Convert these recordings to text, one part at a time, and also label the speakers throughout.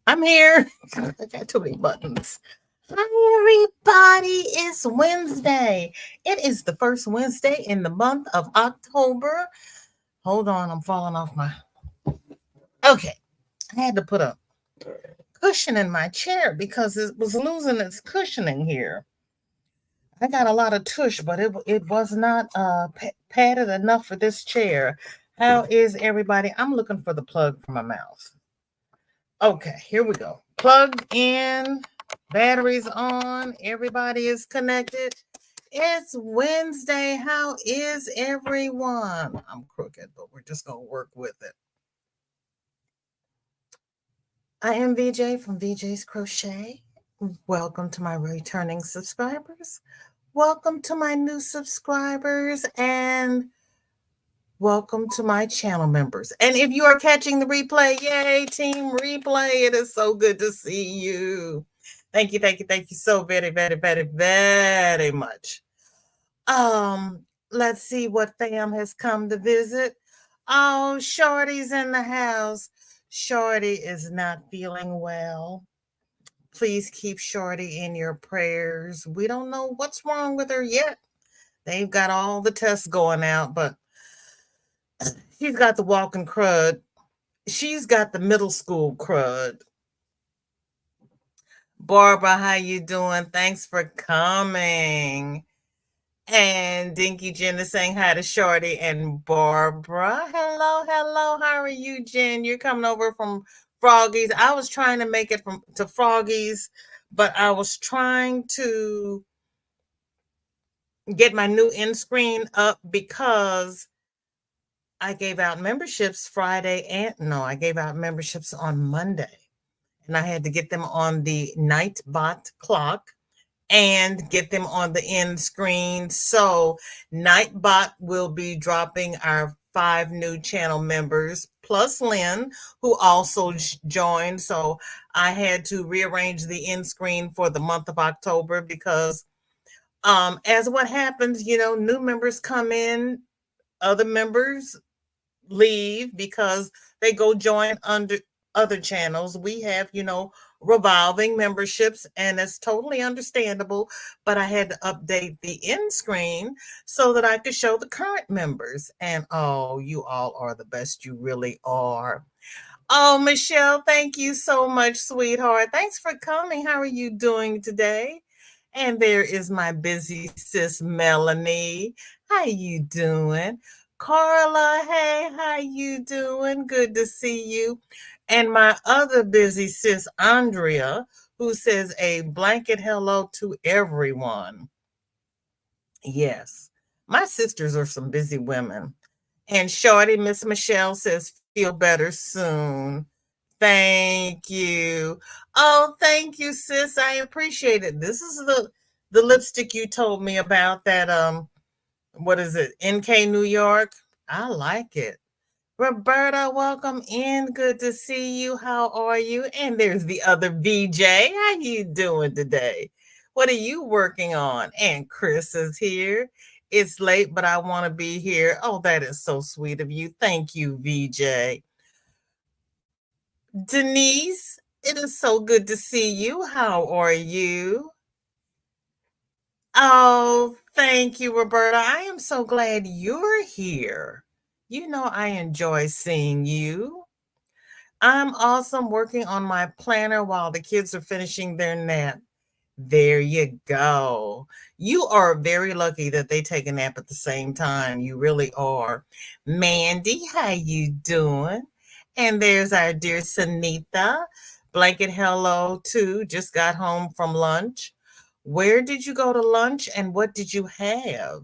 Speaker 1: I'm here. I got too many buttons. Hi, everybody. It's Wednesday. It is the first Wednesday in the month of October. Hold on, I'm falling off my. Okay, I had to put a cushion in my chair because it was losing its cushioning here. I got a lot of tush, but it was not padded enough for this chair. How is everybody? I'm looking for the plug for my mouth. Okay, here we go. Plugged in, batteries on, everybody is connected. It's Wednesday. How is everyone? I'm crooked, but we're just going to work with it. I am VJ from VJ's Crochet. Welcome to my returning subscribers. Welcome to my new subscribers and welcome to my channel members. And if you are catching the replay, yay, team replay. It is so good to see you. Thank you so very, very, very, very much. Let's see what fam has come to visit. Oh, Shorty's in the house. Shorty is not feeling well. Please keep Shorty in your prayers. We don't know what's wrong with her yet. They've got all the tests going out, but she's got the walking crud. She's got the middle school crud. Barbara, how you doing? Thanks for coming. And Dinky Jen is saying hi to Shorty and Barbara. Hello. How are you, Jen? You're coming over from Froggies. I was trying to make it to Froggies, but I was trying to get my new end screen up because I gave out memberships Friday I gave out memberships on Monday. And I had to get them on the Nightbot clock and get them on the end screen. So Nightbot will be dropping our 5 new channel members plus Lynn, who also joined. So I had to rearrange the end screen for the month of October because as what happens, new members come in, other members leave because they go join under other channels. We have, revolving memberships, and it's totally understandable, but I had to update the end screen so that I could show the current members. And oh, you all are the best. You really are. Oh, Michelle, thank you so much, sweetheart. Thanks for coming. How are you doing today? And there is my busy sis, Melanie. How you doing? Carla, hey, how you doing? Good to see you. And my other busy sis, Andrea, who says a blanket hello to everyone. Yes, my sisters are some busy women. And Shorty, Miss Michelle says, feel better soon. Thank you. Oh, thank you, sis. I appreciate it. This is the lipstick you told me about that what is it? NK New York. I like it. Roberta, welcome in. Good to see you. How are you? And there's the other VJ. How you doing today? What are you working on? And Chris is here. It's late, but I want to be here. Oh, that is so sweet of you. Thank you, VJ. Denise, it is so good to see you. How are you? Oh, thank you, Roberta. I am so glad you're here. I enjoy seeing you. I'm awesome working on my planner while the kids are finishing their nap. There you go. You are very lucky that they take a nap at the same time. You really are. Mandy, how you doing? And there's our dear Sanita. Blanket hello too. Just got home from lunch. Where did you go to lunch and what did you have?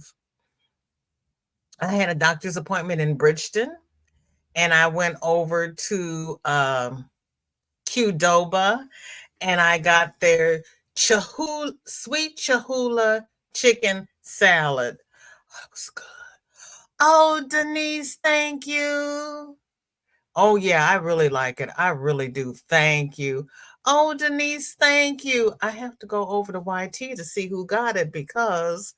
Speaker 1: I had a doctor's appointment in Bridgeton and I went over to Qdoba and I got their sweet Cholula chicken salad. Looks good. Oh, Denise, thank you. Oh, yeah, I really like it. I really do. Thank you. Oh, Denise, thank you. I have to go over to YT to see who got it because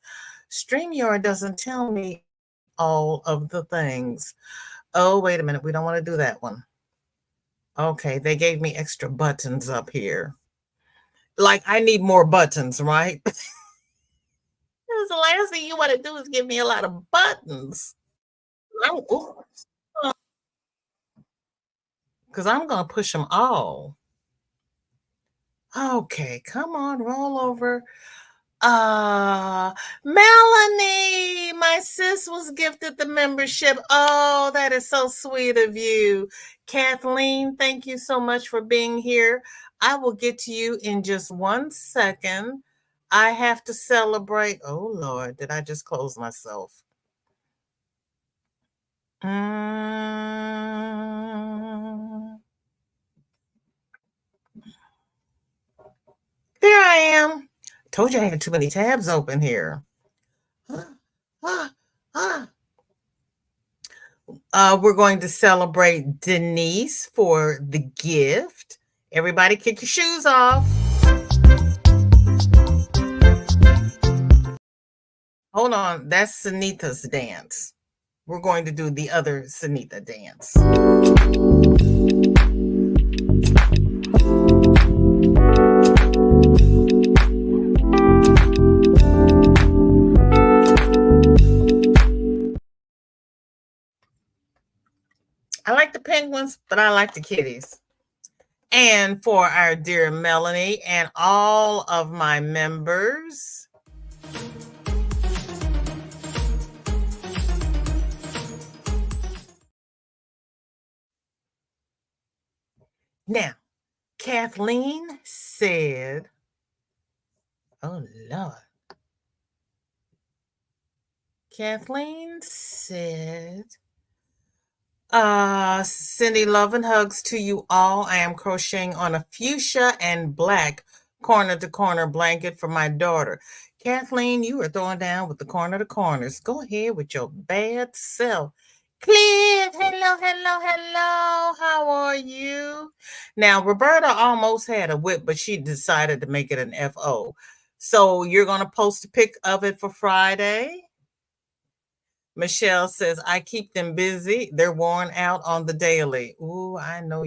Speaker 1: StreamYard doesn't tell me all of the things. Oh, wait a minute. We don't want to do that one. Okay, they gave me extra buttons up here. Like, I need more buttons, right? Because the last thing you wanna do is give me a lot of buttons. I'm ooh, 'cause I'm gonna push them all. Okay, come on, roll over. Melanie, my sis was gifted the membership. Oh, that is so sweet of you. Kathleen, thank you so much for being here. I will get to you in just 1 second. I have to celebrate. Oh, Lord, did I just close myself? Mm. There I am. Told you I had too many tabs open here. Ah, ah. We're going to celebrate Denise for the gift. Everybody kick your shoes off. Hold on, that's Sunita's dance. We're going to do the other Sunita dance. I like the penguins, but I like the kitties. And for our dear Melanie and all of my members, now, Kathleen said, oh Lord. Kathleen said, Cindy, love and hugs to you all. I am crocheting on a fuchsia and black corner to corner blanket for my daughter. Kathleen, you are throwing down with the corner to corners. Go ahead with your bad self. Cliff, hello, hello, hello. How are you? Now, Roberta almost had a whip, but she decided to make it an FO. So you're going to post a pic of it for Friday? Michelle says, I keep them busy. They're worn out on the daily. Ooh, I know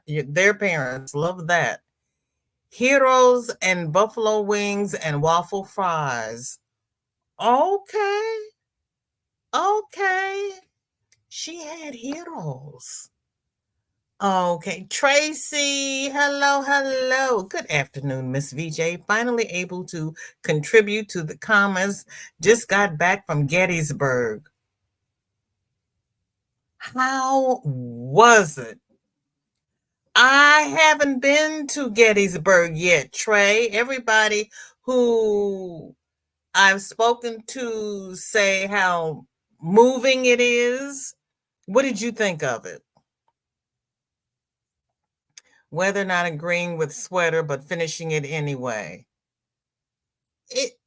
Speaker 1: their parents love that. Heroes and buffalo wings and waffle fries. Okay. Okay. She had heroes. Okay. Tracy, hello, hello. Good afternoon, Miss VJ. Finally able to contribute to the comments. Just got back from Gettysburg. How was it? I haven't been to Gettysburg yet, Trey. Everybody who I've spoken to say how moving it is. What did you think of it? Whether not agreeing with sweater, but finishing it anyway. It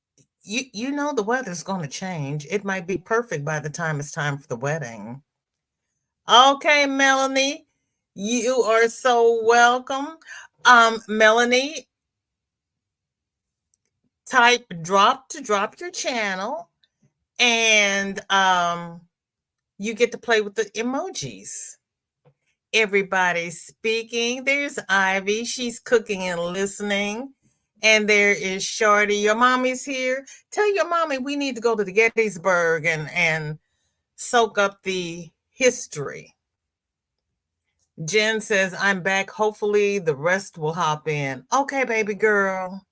Speaker 1: you know the weather's going to change. It might be perfect by the time it's time for the wedding. Okay, Melanie, you are so welcome. Melanie, type drop to drop your channel, and you get to play with the emojis. Everybody's speaking. There's Ivy. She's cooking and listening. And there is Shorty. Your mommy's here. Tell your mommy we need to go to the Gettysburg and soak up the history. Jen says, I'm back. Hopefully the rest will hop in. Okay, baby girl.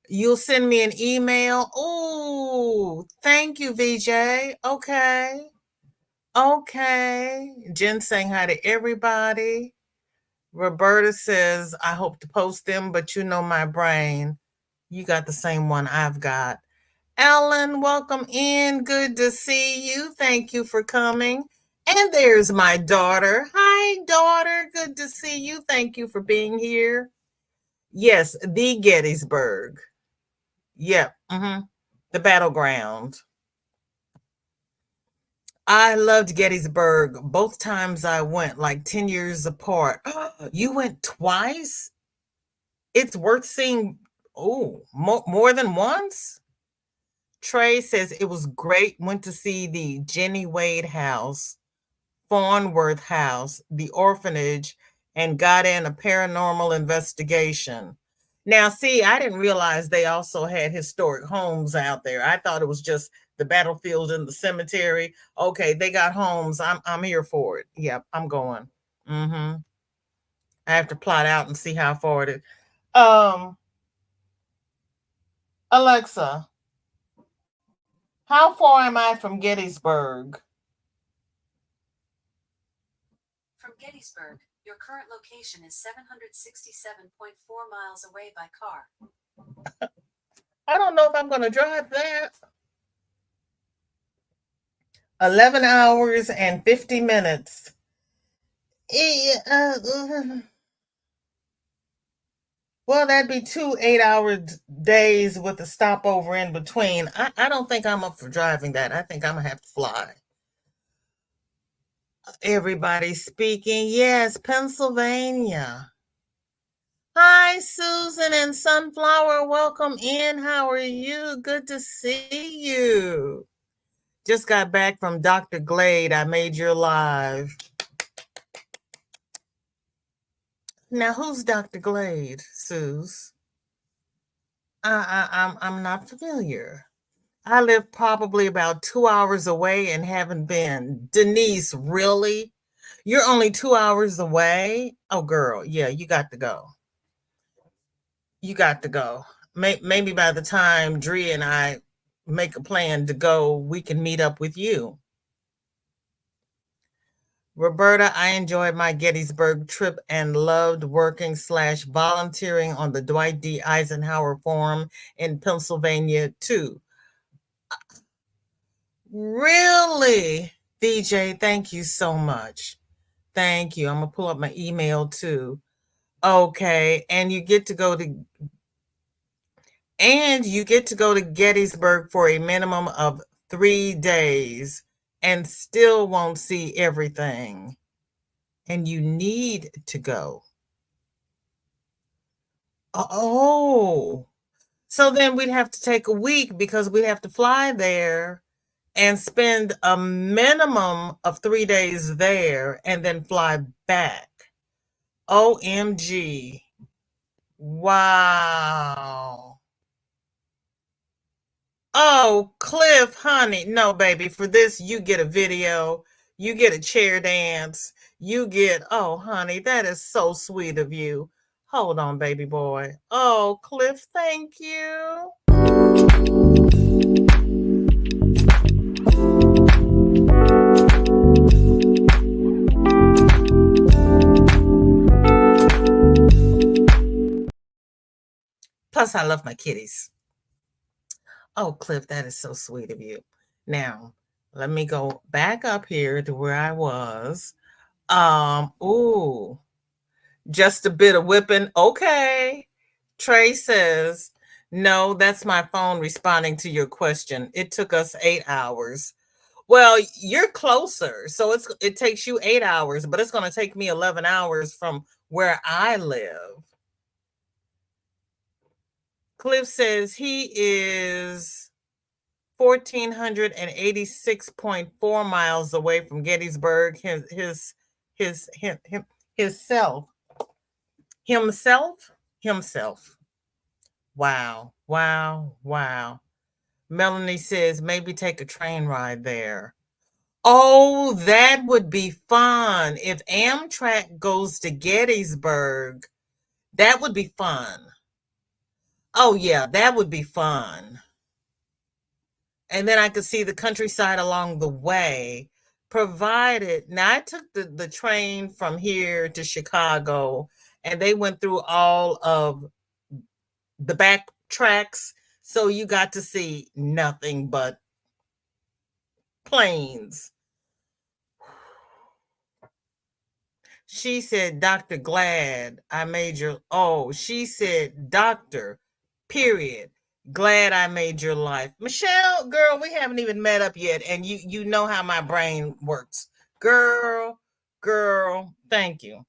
Speaker 1: You'll send me an email. Oh, thank you, VJ. Okay. Okay. Jen saying hi to everybody. Roberta says, I hope to post them, but you know my brain. You got the same one I've got. Ellen, welcome in. Good to see you. Thank you for coming. And there's my daughter. Hi, daughter. Good to see you. Thank you for being here. Yes, the Gettysburg. Yep. The battleground. I loved Gettysburg. Both times I went, like 10 years apart. You went twice? It's worth seeing. Oh, more than once? Trey says it was great. Went to see the Jenny Wade House, Farnworth House, the orphanage, and got in a paranormal investigation. Now, see, I didn't realize they also had historic homes out there. I thought it was just the battlefield and the cemetery. Okay, they got homes. I'm here for it. Yep, I'm going. Mm-hmm. I have to plot out and see how far it is. Um, Alexa, how far am I from Gettysburg?
Speaker 2: From Gettysburg, your current location is 767.4 miles away by car.
Speaker 1: I don't know if I'm going to drive that. 11 hours and 50 minutes. Well, that'd be 2 8-hour days with a stopover in between. I don't think I'm up for driving that. I think I'm going to have to fly. Everybody speaking. Yes, Pennsylvania. Hi, Susan and Sunflower. Welcome in. How are you? Good to see you. Just got back from Dr. Glade. I made your live. Now, who's Dr. Glade, Suze? I'm not familiar. I live probably about 2 hours away and haven't been. Denise, really? You're only 2 hours away? Oh, girl, yeah, you got to go. You got to go. Maybe by the time Dre and I make a plan to go, we can meet up with you. Roberta, I enjoyed my Gettysburg trip and loved working / volunteering on the Dwight D. Eisenhower Forum in Pennsylvania too. Really? DJ, thank you so much. Thank you. I'm going to pull up my email too. Okay, and you get to go to Gettysburg for a minimum of 3 days and still won't see everything. And you need to go. Oh, so then we'd have to take a week because we'd have to fly there and spend a minimum of 3 days there and then fly back. OMG. Wow. Oh, Cliff, honey. No, baby, for this, you get a video, you get a chair dance, oh, honey, that is so sweet of you. Hold on, baby boy. Oh, Cliff, thank you. Plus, I love my kitties. Oh, Cliff, that is so sweet of you. Now, let me go back up here to where I was. Ooh, just a bit of whipping. Okay. Trey says, no, that's my phone responding to your question. It took us 8 hours. Well, you're closer. So it takes you 8 hours, but it's going to take me 11 hours from where I live. Cliff says he is 1,486.4 miles away from Gettysburg. Himself. Wow, wow, wow. Melanie says maybe take a train ride there. Oh, that would be fun. If Amtrak goes to Gettysburg, that would be fun. Oh, yeah, that would be fun. And then I could see the countryside along the way, provided. Now, I took the train from here to Chicago, and they went through all of the back tracks. So you got to see nothing but plains. She said, Dr. Glad, I made your, oh, she said, Doctor, period. Glad I made your life. Michelle, girl, we haven't even met up yet. And you know how my brain works. Girl, thank you.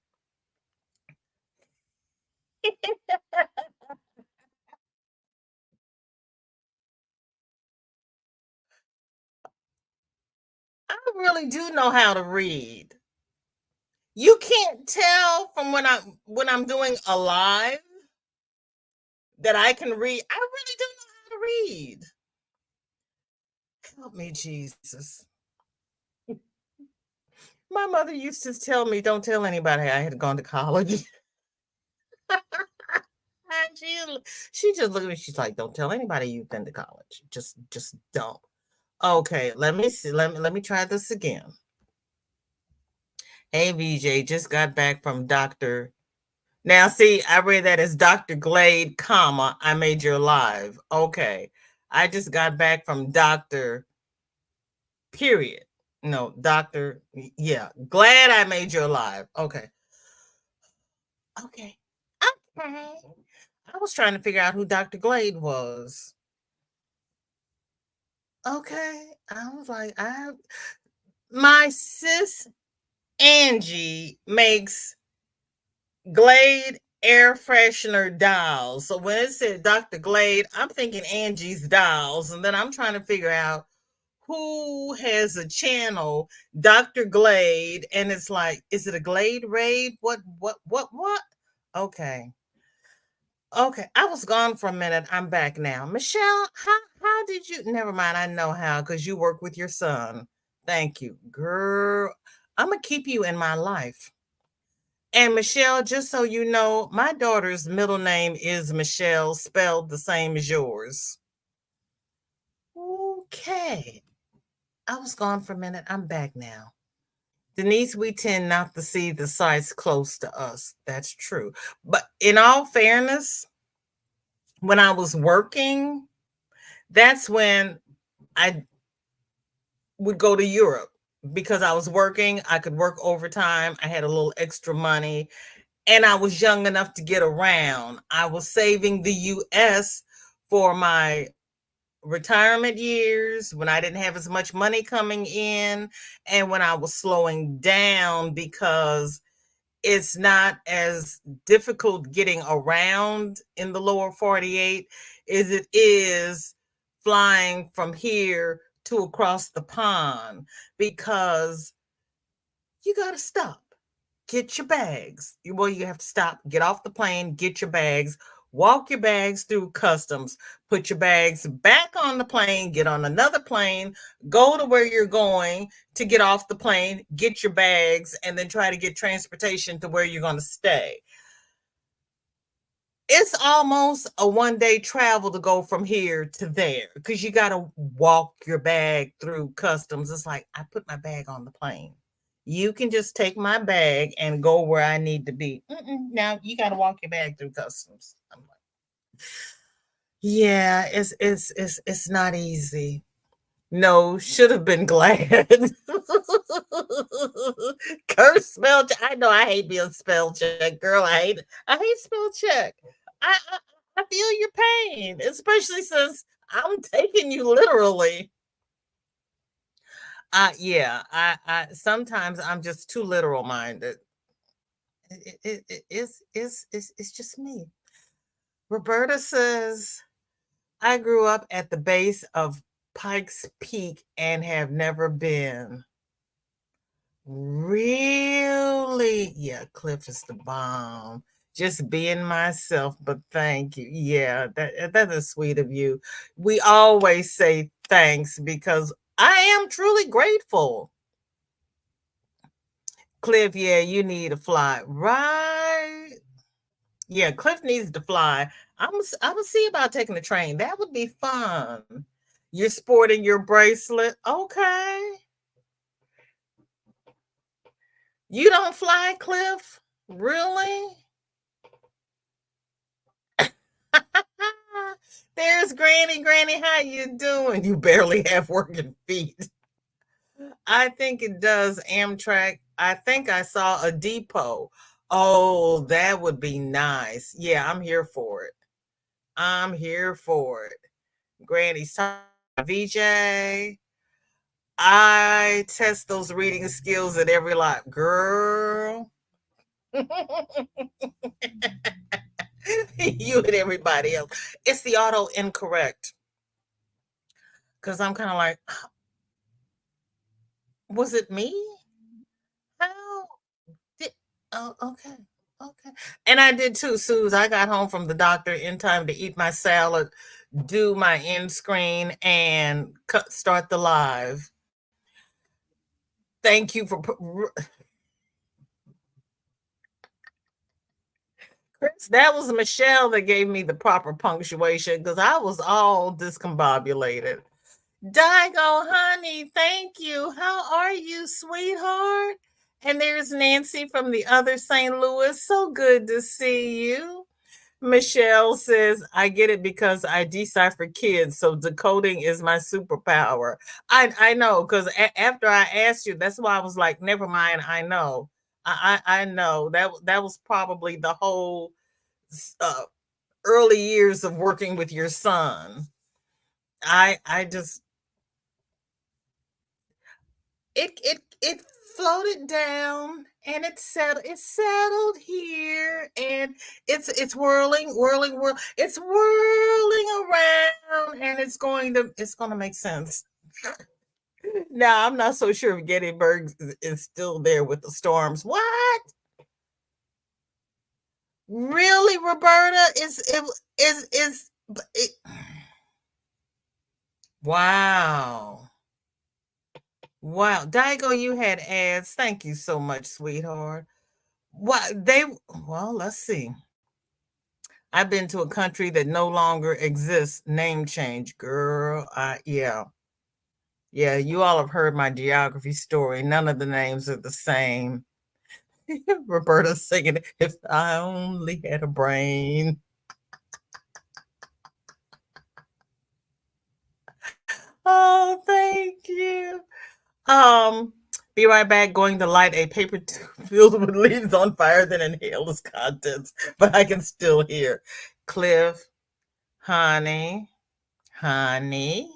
Speaker 1: I really do know how to read. You can't tell from when I'm doing a live that I can read. I really don't know how to read. Help me, Jesus. My mother used to tell me, "Don't tell anybody I had gone to college." And she just looked at me. She's like, "Don't tell anybody you've been to college. Just don't." Okay, let me see. Let me try this again. Hey, VJ, just got back from Doctor. Now, see, I read that as Dr. Glade, comma, I made your live. Okay. I just got back from Dr. Period. No, Dr. Yeah. Glad I made your live. Okay. Okay. Okay. I was trying to figure out who Dr. Glade was. Okay. I was like, my sis Angie makes Glade air freshener dolls. So when it said Dr. Glade, I'm thinking Angie's dolls. And then I'm trying to figure out who has a channel, Dr. Glade. And it's like, is it a Glade raid? What? Okay. Okay. I was gone for a minute. I'm back now. Michelle, how did you? Never mind. I know how because you work with your son. Thank you. Girl, I'm going to keep you in my life. And Michelle, just so you know, my daughter's middle name is Michelle, spelled the same as yours. Okay. I was gone for a minute. I'm back now. Denise, we tend not to see the sites close to us. That's true. But in all fairness, when I was working, that's when I would go to Europe because I was working. I could work overtime. I had a little extra money and I was young enough to get around. I was saving the US for my retirement years when I didn't have as much money coming in and when I was slowing down because it's not as difficult getting around in the lower 48 as it is flying from here to across the pond because you got to stop. Get your bags. Well, you have to stop, get off the plane, get your bags, walk your bags through customs, put your bags back on the plane, get on another plane, go to where you're going to get off the plane, get your bags, and then try to get transportation to where you're going to stay. It's almost a 1 day travel to go from here to there because you got to walk your bag through customs. It's like, I put my bag on the plane. You can just take my bag and go where I need to be. Now you got to walk your bag through customs. I'm like, yeah, it's not easy. No, should have been glad. Curse spell check. I know I hate being spell check, girl. I hate spell check. I feel your pain, especially since I'm taking you literally. I sometimes I'm just too literal minded. It's just me. Roberta says, I grew up at the base of Pikes Peak and have never been. Really? Yeah, Cliff is the bomb. Just being myself, but thank you. Yeah, that is sweet of you. We always say thanks because I am truly grateful. Cliff, yeah, you need to fly. Right. Yeah, Cliff needs to fly. I'm gonna see about taking the train. That would be fun. You're sporting your bracelet. Okay. You don't fly, Cliff? Really? There's Granny. Granny, how you doing? You barely have working feet. I think it does Amtrak. I think I saw a depot. Oh, that would be nice. Yeah, I'm here for it. I'm here for it. Granny's talking VJ. I test those reading skills at every lot. Girl. You and everybody else. It's the auto incorrect. Because I'm kind of like, was it me? How did Oh, okay. Okay. And I did too, Suze. I got home from the doctor in time to eat my salad, do my end screen, and start the live. Thank you for Chris. That was Michelle that gave me the proper punctuation because I was all discombobulated. Daigo, honey, thank you. How are you, sweetheart? And there's Nancy from the other St. Louis. So good to see you. Michelle says, I get it because I decipher kids, so decoding is my superpower. I know, because after I asked you, that's why I was like, never mind, I know. I know. That was probably the whole uh, early years of working with your son. I just it floated down and it settled here and it's whirling, it's whirling around and it's going to make sense. Now I'm not so sure if Gettysburg is still there with the storms. What? Really, Roberta? Is wow. Wow. Daigo, you had ads. Thank you so much, sweetheart. What they well, let's see. I've been to a country that no longer exists. Name change, girl. Yeah. Yeah, you all have heard my geography story. None of the names are the same. Roberta singing, if I only had a brain. Oh, thank you. Um, be right back. Going to light a paper tube filled with leaves on fire, then inhale its contents. But I can still hear Cliff, honey, honey,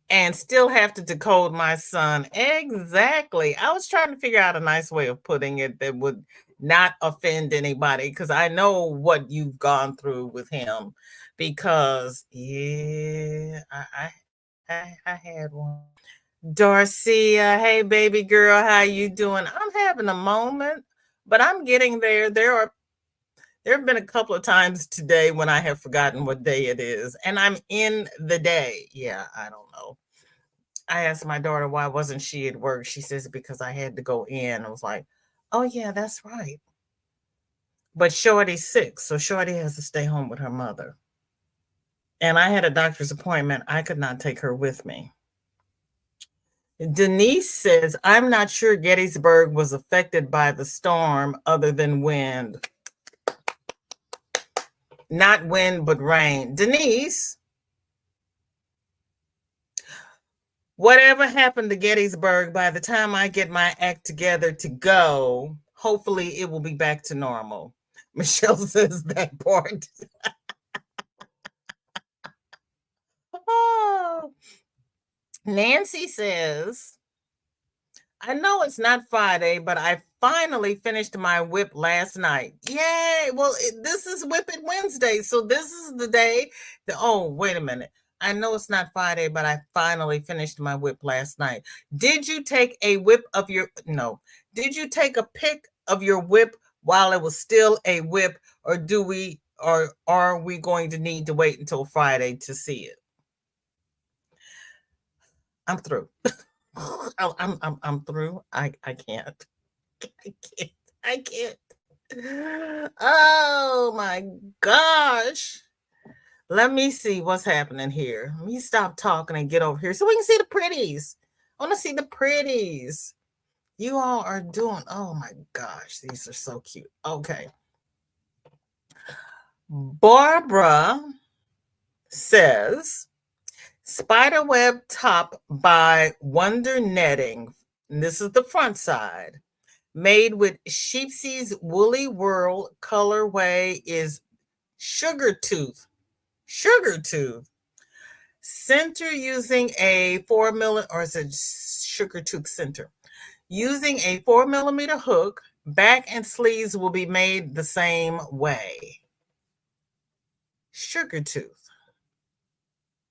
Speaker 1: and still have to decode my son. Exactly. I was trying to figure out a nice way of putting it that would not offend anybody because I know what you've gone through with him. Because yeah, I had one. Darcia, hey baby girl, how you doing? I'm having a moment, but I'm getting there. There have been a couple of times today when I have forgotten what day it is, and I'm in the day. Yeah, I don't know. I asked my daughter why wasn't she at work. She says because I had to go in. I was like, oh yeah, that's right. But Shorty's sick, so Shorty has to stay home with her mother. And I had a doctor's appointment. I could not take her with me. Denise says, I'm not sure Gettysburg was affected by the storm other than wind. Not wind, but rain. Denise, whatever happened to Gettysburg, by the time I get my act together to go, hopefully it will be back to normal. Michelle says that part. Oh. Nancy says, I know it's not Friday, but I finally finished my WIP last night. Yay! Well, this is WIP It Wednesday, so this is the day. Oh, wait a minute. I know it's not Friday, but I finally finished my WIP last night. Did you take a WIP of your no? Did you take a pic of your WIP while it was still a WIP, or are we going to need to wait until Friday to see it? I'm through. I'm through. I can't. I can't. I can't. Oh my gosh. Let me see what's happening here. Let me stop talking and get over here so we can see the pretties. I want to see the pretties. You all are doing, oh my gosh, these are so cute. Okay. Barbara says, Spiderweb top by Wonder Netting. And this is the front side. Made with Sheepsy's Woolly Whirl. Colorway is Sugar Tooth. Sugar Tooth. Center using a 4 mm, or is it Sugar Tooth center? Using a 4 mm hook. Back and sleeves will be made the same way. Sugar Tooth.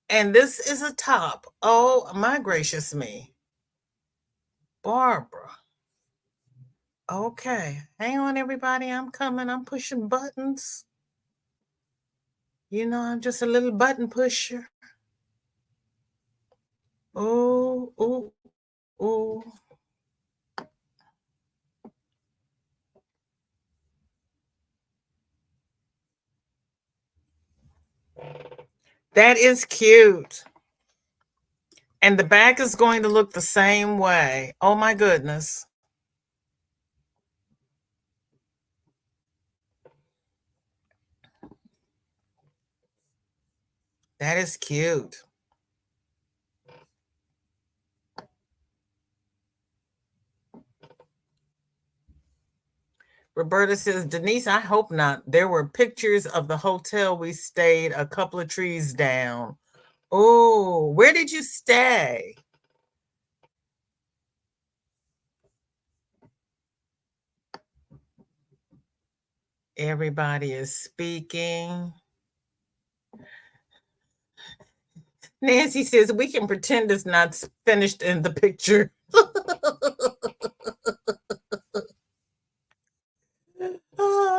Speaker 1: And this is a top. Oh, my gracious me. Barbara. Okay, hang on, everybody. I'm coming. I'm pushing buttons. You know, I'm just a little button pusher. Oh, oh, oh. That is cute. And the back is going to look the same way. Oh my goodness. That is cute. Roberta says, Denise, I hope not. There were pictures of the hotel we stayed a couple of trees down. Oh, where did you stay? Everybody is speaking. Nancy says, we can pretend it's not finished in the picture.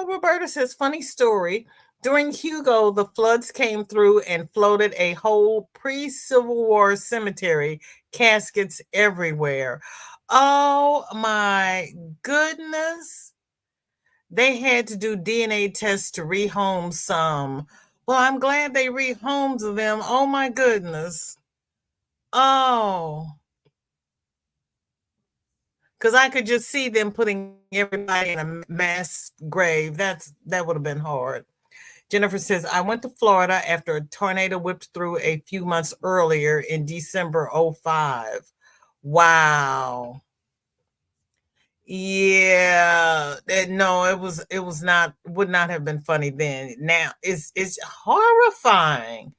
Speaker 1: Roberta says, funny story. During Hugo, the floods came through and floated a whole pre Civil War cemetery, caskets everywhere. Oh my goodness. They had to do DNA tests to rehome some. Well, I'm glad they rehomed them. Oh my goodness. Oh, because I could just see them putting everybody in a mass grave. That would have been hard. Jennifer says, I went to Florida after a tornado whipped through a few months earlier in December '05. Wow. Yeah. No, it was not would not have been funny then. Now it's horrifying.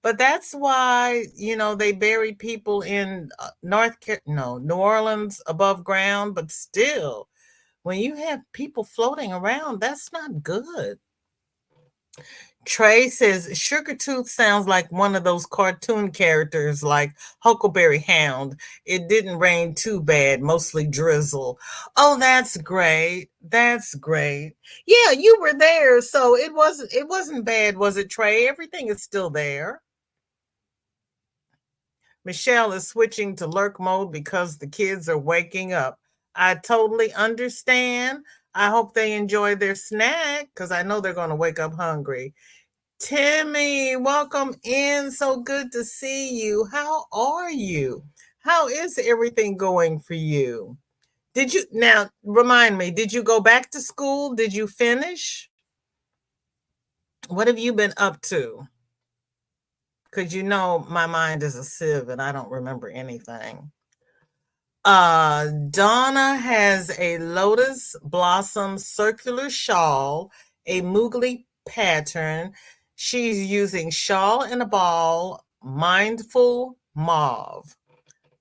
Speaker 1: But that's why, they buried people in New Orleans above ground, but still, when you have people floating around, that's not good. Trey says Sugar Tooth sounds like one of those cartoon characters like Huckleberry Hound. It didn't rain too bad, mostly drizzle. Oh, that's great. That's great. Yeah, you were there, so it wasn't bad, was it, Trey? Everything is still there. Michelle is switching to lurk mode because the kids are waking up. I totally understand. I hope they enjoy their snack because I know they're going to wake up hungry. Timmy, welcome in. So good to see you. How are you? How is everything going for you? Did you now remind me, did you go back to school? Did you finish? What have you been up to? Because my mind is a sieve and I don't remember anything. Donna has a lotus blossom circular shawl, a Moogly pattern. She's using shawl in a ball, mindful mauve.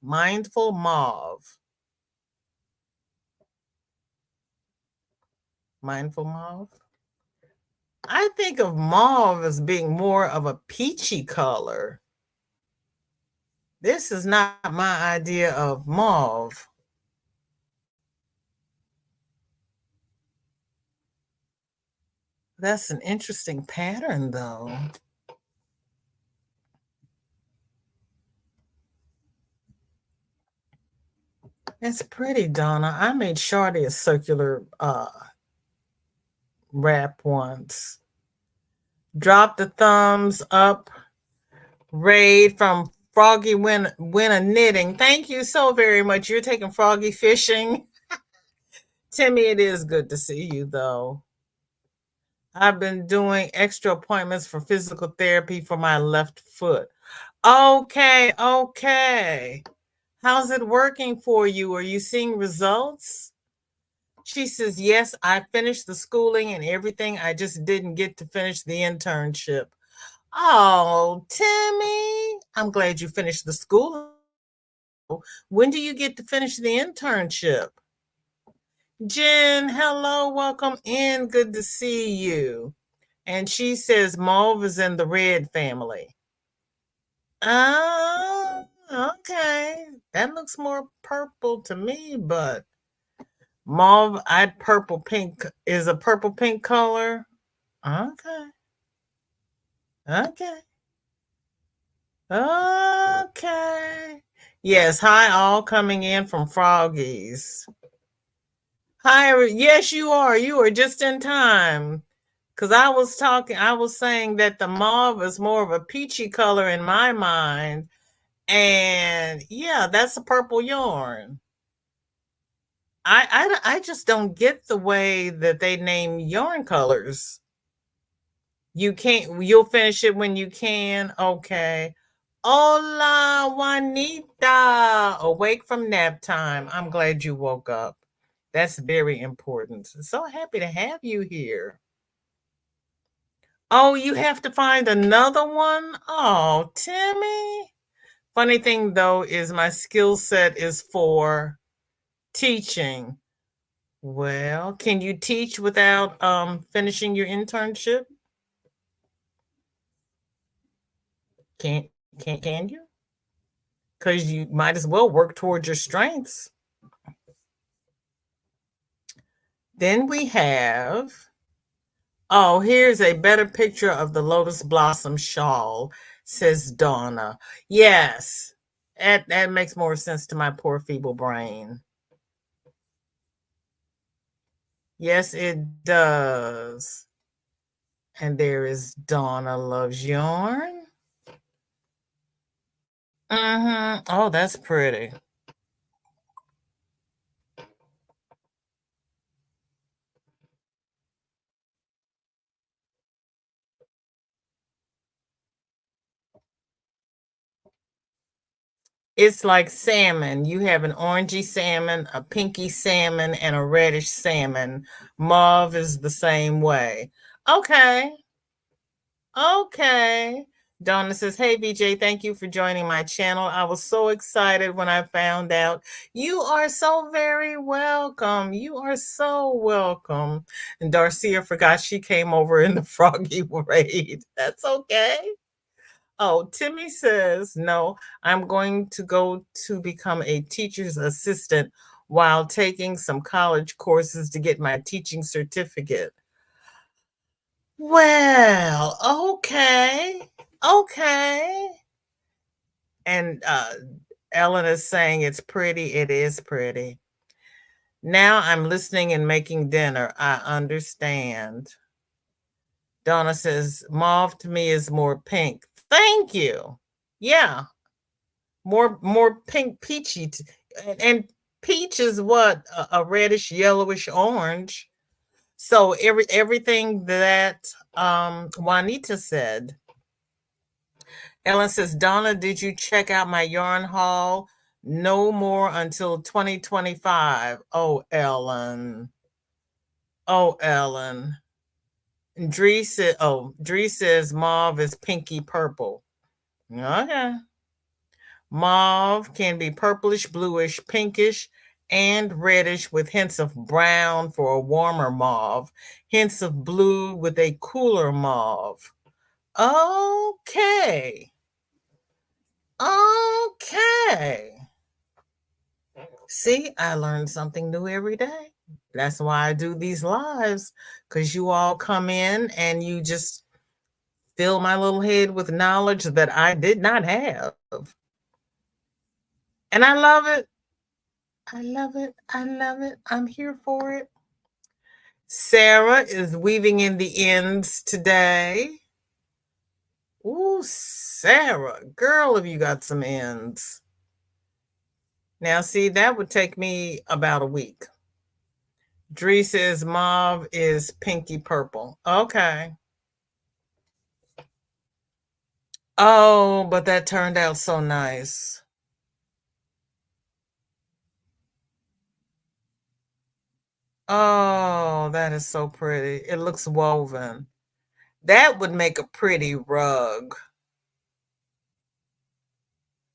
Speaker 1: Mindful mauve. Mindful mauve. I think of mauve as being more of a peachy color. This is not my idea of mauve. That's an interesting pattern, though. It's pretty, Donna. I made Shardy a circular wrap once. Drop the thumbs up. Raid from Froggy win a knitting. Thank you so very much. You're taking Froggy fishing. Timmy, it is good to see you, though. I've been doing extra appointments for physical therapy for my left foot. Okay, okay. How's it working for you? Are you seeing results? She says, yes, I finished the schooling and everything. I just didn't get to finish the internship. Oh, Timmy, I'm glad you finished the school. When do you get to finish the internship? Jen, hello, welcome in. Good to see you. And she says mauve is in the red family. Oh, okay. That looks more purple to me, but Mauve eyed purple pink is a purple pink color. Okay. Okay. Okay. Yes, hi all coming in from Froggies. Hi, yes, you are. You are just in time. Because I was saying that the mauve is more of a peachy color in my mind. And yeah, that's a purple yarn. I just don't get the way that they name yarn colors. You can't, you'll finish it when you can. Okay. Hola, Juanita. Awake from nap time. I'm glad you woke up. That's very important. So happy to have you here. Oh, you have to find another one? Oh, Timmy. Funny thing though is my skill set is for teaching. Well, can you teach without finishing your internship? Can't can you? Because you might as well work towards your strengths. Then we have, oh, here's a better picture of the lotus blossom shawl, says Donna. Yes, that makes more sense to my poor feeble brain. Yes, it does. And there is Donna Loves Yarn. Mm-hmm. Oh, that's pretty. It's like salmon. You have an orangey salmon, a pinky salmon, and a reddish salmon. Mauve is the same way. Okay. Okay. Donna says, hey, BJ, thank you for joining my channel. I was so excited when I found out. You are so very welcome. You are so welcome. And Darcia forgot she came over in the froggy raid. That's okay. Oh, Timmy says, no, I'm going to go to become a teacher's assistant while taking some college courses to get my teaching certificate. Well, okay. Okay. And Ellen is saying it's pretty. It is pretty. Now I'm listening and making dinner. I understand. Donna says, mauve to me is more pink. Thank you. Yeah. More pink peachy. And peach is what? A reddish, yellowish orange. So everything that Juanita said. Ellen says, Donna, did you check out my yarn haul? No more until 2025. Oh, Ellen. Oh, Ellen. And Dree says mauve is pinky purple. Okay. Mauve can be purplish, bluish, pinkish, and reddish with hints of brown for a warmer mauve, hints of blue with a cooler mauve. Okay. Okay. See, I learn something new every day. That's why I do these lives, because you all come in and you just fill my little head with knowledge that I did not have. And I love it. I love it. I love it. I'm here for it. Sarah is weaving in the ends today. Ooh, Sarah, girl, have you got some ends? Now, see, that would take me about a week. Dree says mauve is pinky purple. Okay. Oh, but that turned out so nice. Oh, that is so pretty. It looks woven. That would make a pretty rug.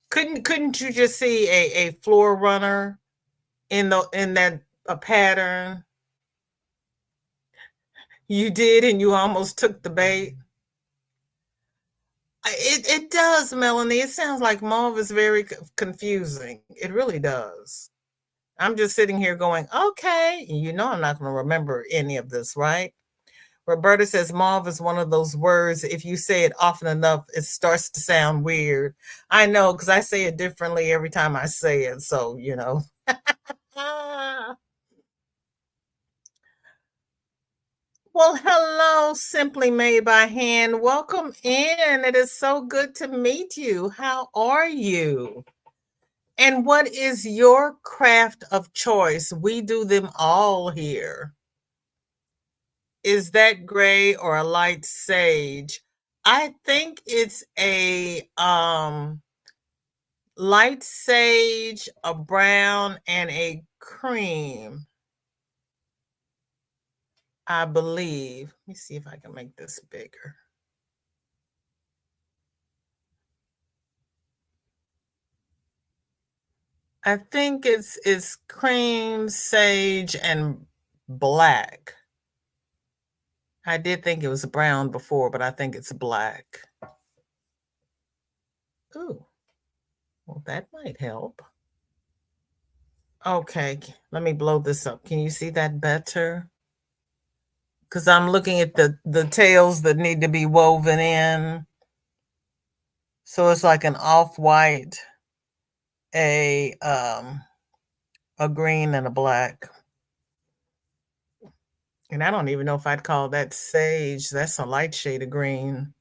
Speaker 1: Couldn't you just see a floor runner in that a pattern? You did, and you almost took the bait. It does, Melanie. It sounds like mauve is very confusing. It really does. I'm just sitting here going, okay. You know, I'm not going to remember any of this, right? Roberta says mauve is one of those words. If you say it often enough, it starts to sound weird. I know because I say it differently every time I say it. So, you know. Well, hello, Simply Made by Hand. Welcome in. It is so good to meet you. How are you? And what is your craft of choice? We do them all here. Is that gray or a light sage? I think it's a light sage, a brown, and a cream. I believe. Let me see if I can make this bigger. I think it's cream, sage, and black. I did think it was brown before, but I think it's black. Ooh, well, that might help. Okay, let me blow this up. Can you see that better? Because I'm looking at the tails that need to be woven in. So it's like an off-white, a green, and a black. And I don't even know if I'd call that sage. That's a light shade of green.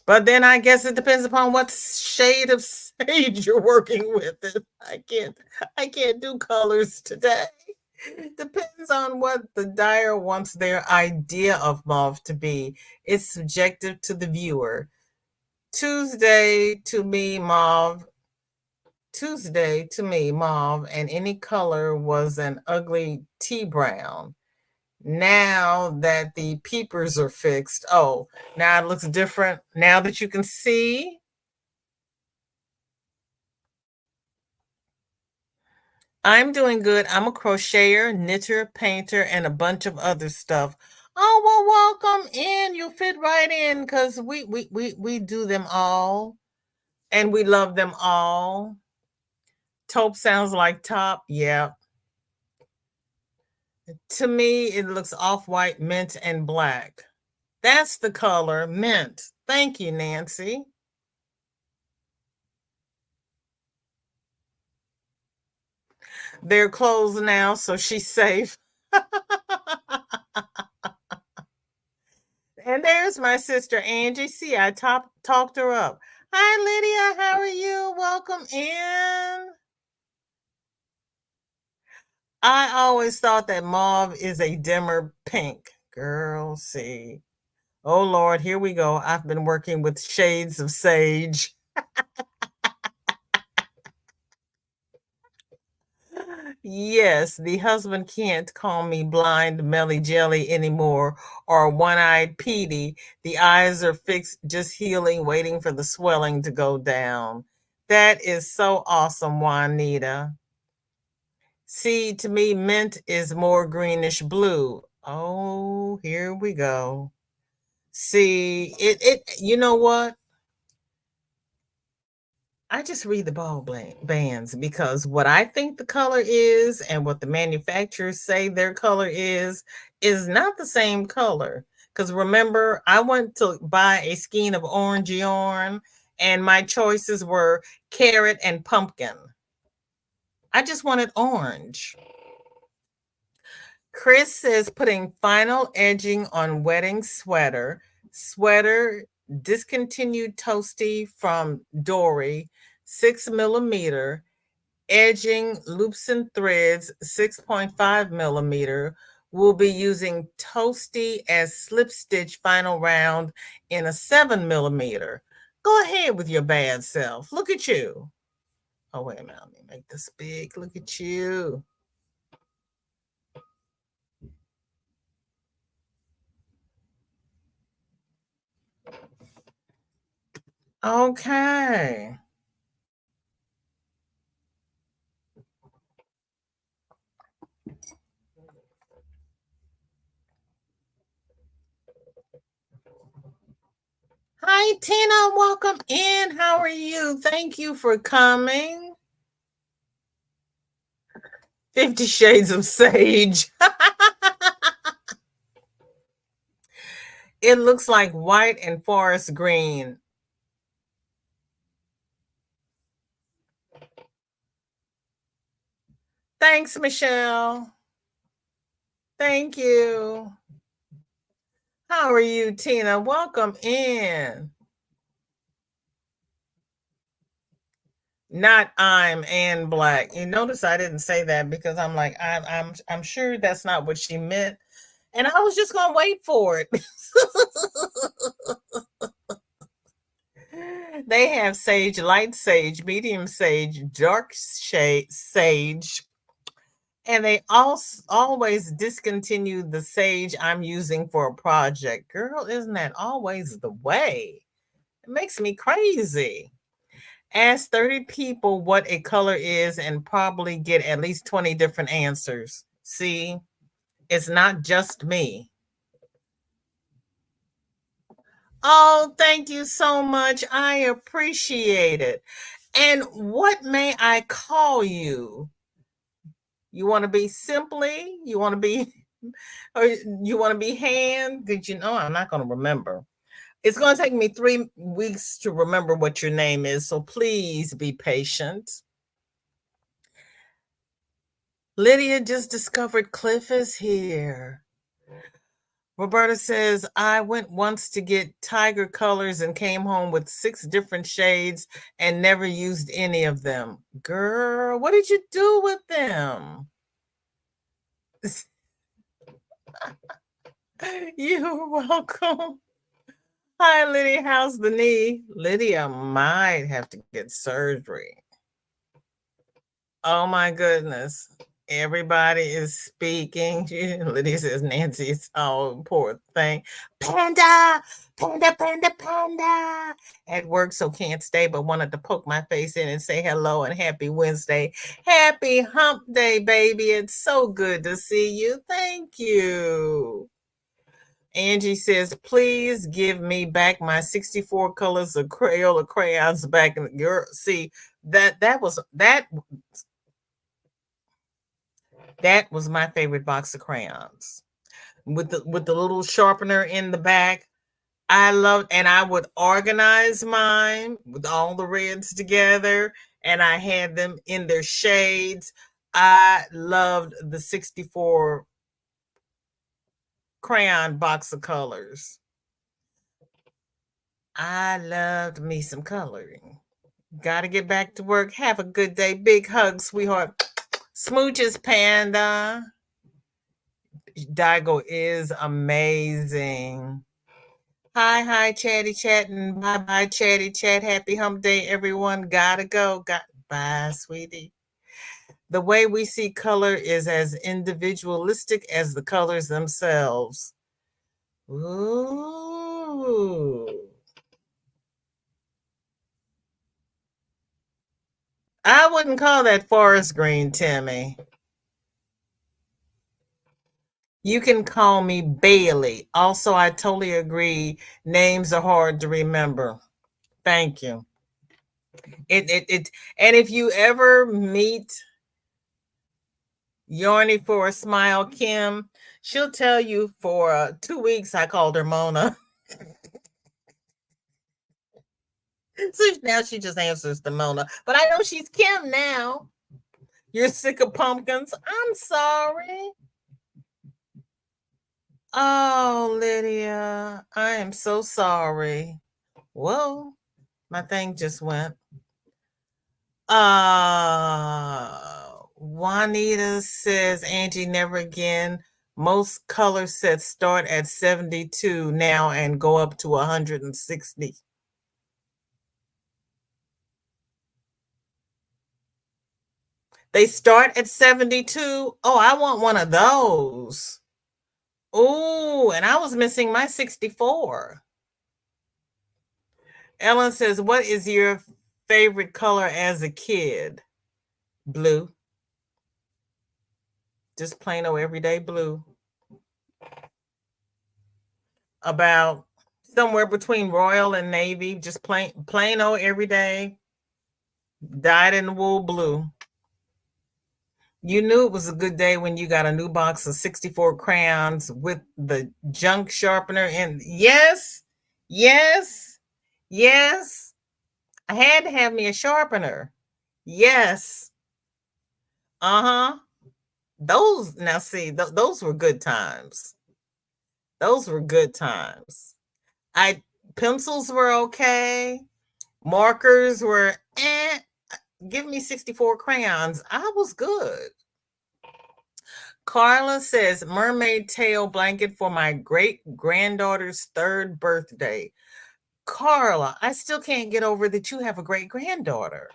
Speaker 1: But then I guess it depends upon what shade of sage you're working with. I can't do colors today. Depends on what the dyer wants their idea of mauve to be. It's subjective to the viewer. Tuesday to me mauve, and any color was an ugly tea brown. Now that the peepers are fixed, oh, now it looks different. Now that you can see, I'm doing good. I'm a crocheter, knitter, painter, and a bunch of other stuff. Oh, well, welcome in. You'll fit right in because we do them all and we love them all. Taupe sounds like top. Yeah. To me, it looks off-white, mint, and black. That's the color, mint. Thank you, Nancy. They're closed now, so she's safe. And there's my sister Angie. See, I talked her up. Hi, Lydia. How are you? Welcome in. I always thought that mauve is a dimmer pink. Girl, see. Oh, Lord, here we go. I've been working with shades of sage. Yes, the husband can't call me blind Melly Jelly anymore or one-eyed Petey. The eyes are fixed, just healing, waiting for the swelling to go down. That is so awesome, Juanita. See, to me, mint is more greenish blue. Oh, here we go. See, you know what? I just read the bands because what I think the color is and what the manufacturers say their color is not the same color. Because remember, I went to buy a skein of orange yarn and my choices were carrot and pumpkin. I just wanted orange. Chris says putting final edging on wedding sweater. Sweater discontinued toasty from Dory, 6 millimeter. Edging loops and threads, 6.5 millimeter. We'll be using toasty as slip stitch final round in a 7 millimeter. Go ahead with your bad self. Look at you. Oh, wait a minute. Let me make this big. Look at you. Okay. Hi, Tina, welcome in. How are you? Thank you for coming. 50 Shades of Sage. It looks like white and forest green. Thanks, Michelle. Thank you. How are you, Tina? Welcome in. Not I'm Anne Black. You notice I didn't say that because I'm like, I'm sure that's not what she meant. And I was just gonna wait for it. They have sage, light sage, medium sage, dark shade sage, and they always discontinue the sage I'm using for a project. Girl, isn't that always the way? It makes me crazy. Ask 30 people what a color is and probably get at least 20 different answers. See, it's not just me. Oh, thank you so much. I appreciate it. And what may I call you? You want to be simply? You want to be, or you want to be hand? Did you know? I'm not going to remember. It's going to take me 3 weeks to remember what your name is. So please be patient. Lydia just discovered Cliff is here. Roberta says, I went once to get tiger colors and came home with 6 different shades and never used any of them. Girl, what did you do with them? You're welcome. Hi, Lydia. How's the knee? Lydia might have to get surgery. Oh, my goodness. Everybody is speaking. Lydia says, Nancy's, oh, poor thing. Panda, panda, panda, panda. At work, so can't stay, but wanted to poke my face in and say hello and happy Wednesday. Happy hump day, baby. It's so good to see you. Thank you. Angie says, please give me back my 64 colors of Crayola crayons back in the girl. See, that was my favorite box of crayons. With the little sharpener in the back. I loved, and I would organize mine with all the reds together, and I had them in their shades. I loved the 64 crayon box of colors. I loved me some coloring. Gotta get back to work. Have a good day. Big hug, sweetheart. Smooches, Panda. Daigo is amazing. Hi, Chatty Chatting. Bye, Chatty Chat. Happy hump day, everyone. Gotta go. Bye, sweetie. The way we see color is as individualistic as the colors themselves. Ooh. I wouldn't call that forest green, Timmy. You can call me Bailey. Also, I totally agree. Names are hard to remember. Thank you. And if you ever meet Yarny for a Smile Kim, she'll tell you for 2 weeks I called her Mona. So now she just answers to Mona. But I know she's Kim now. You're sick of pumpkins. I'm sorry. Oh, Lydia, I am so sorry. Whoa, my thing just went. Juanita says, Angie, never again. Most color sets start at 72 now and go up to 160. They start at 72. Oh, I want one of those. Oh, and I was missing my 64. Ellen says, what is your favorite color as a kid? Blue. Just plain old everyday blue. About somewhere between royal and navy, just plain old everyday, dyed in the wool blue. You knew it was a good day when you got a new box of 64 crayons with the junk sharpener. And yes, yes, yes. I had to have me a sharpener. Yes. Uh-huh. Those, now see, those were good times. Those were good times. I Pencils were okay. Markers were give me 64 crayons. I was good. Carla says mermaid tail blanket for my great granddaughter's 3rd birthday. Carla, I still can't get over that you have a great granddaughter.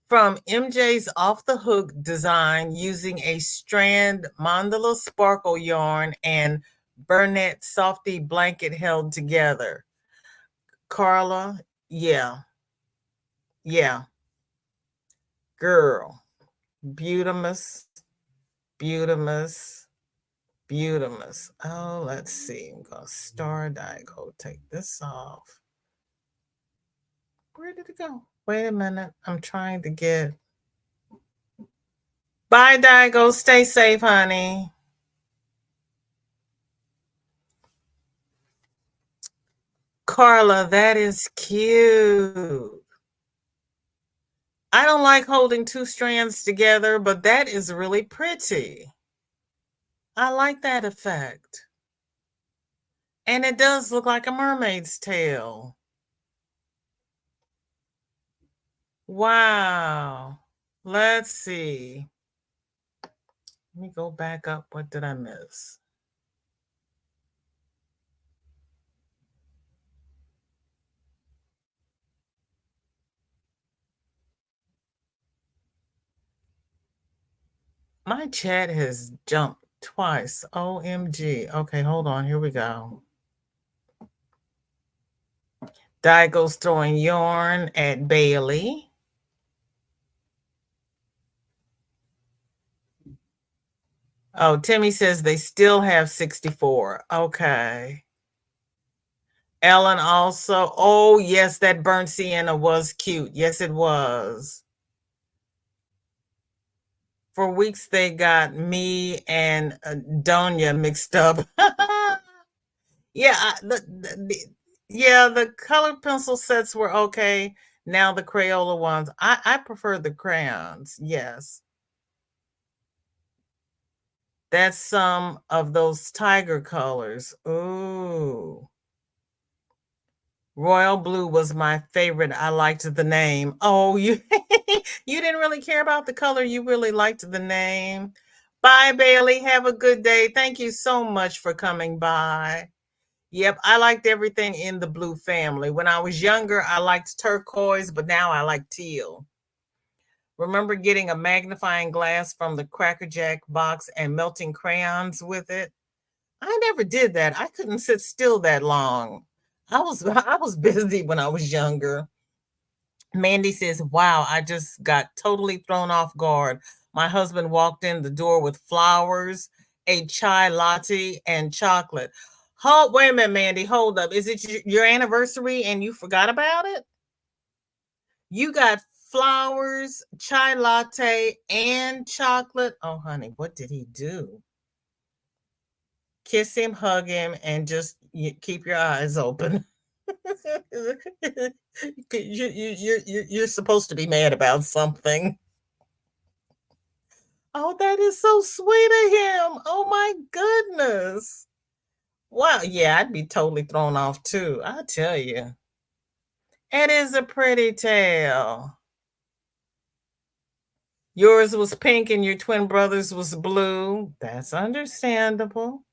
Speaker 1: From MJ's Off the Hook design using a strand mandala sparkle yarn and Burnett Softy blanket held together. Carla, yeah. Yeah. Girl. Beautimus. Beautimus. Beautimus. Oh, let's see. I'm going to start. I go take this off. Where did it go? Wait a minute. I'm trying to get. Bye, Digo. Stay safe, honey. Carla, that is cute. I don't like holding 2 strands together, but that is really pretty. I like that effect. And it does look like a mermaid's tail. Wow. Let's see. Let me go back up. What did I miss? My chat has jumped twice. OMG. Okay, hold on. Here we go. Digo's throwing yarn at Bailey. Oh, Timmy says they still have 64. Okay. Ellen also. Oh, yes, that burnt sienna was cute. Yes, it was. For weeks, they got me and Donya mixed up. Yeah, the colored pencil sets were okay. Now the Crayola ones. I prefer the crayons. Yes. That's some of those tiger colors. Ooh. Royal blue was my favorite. I liked the name. Oh, you you didn't really care about the color. You really liked the name. Bye, Bailey. Have a good day. Thank you so much for coming by. Yep, I liked everything in the blue family. When I was younger, I liked turquoise, but now I like teal. Remember getting a magnifying glass from the Cracker Jack box and melting crayons with it? I never did that. I couldn't sit still that long. I was busy when I was younger. Mandy says, "Wow, I just got totally thrown off guard. My husband walked in the door with flowers, a chai latte, and chocolate." Wait a minute, Mandy. Hold up. Is it your anniversary and you forgot about it? You got flowers, chai latte, and chocolate. Oh, honey, what did he do? Kiss him, hug him, and just keep your eyes open. You're supposed to be mad about something. Oh, that is so sweet of him. Oh my goodness. Wow. Yeah, I'd be totally thrown off too. I tell you. It is a pretty tail. Yours was pink and your twin brother's was blue. That's understandable.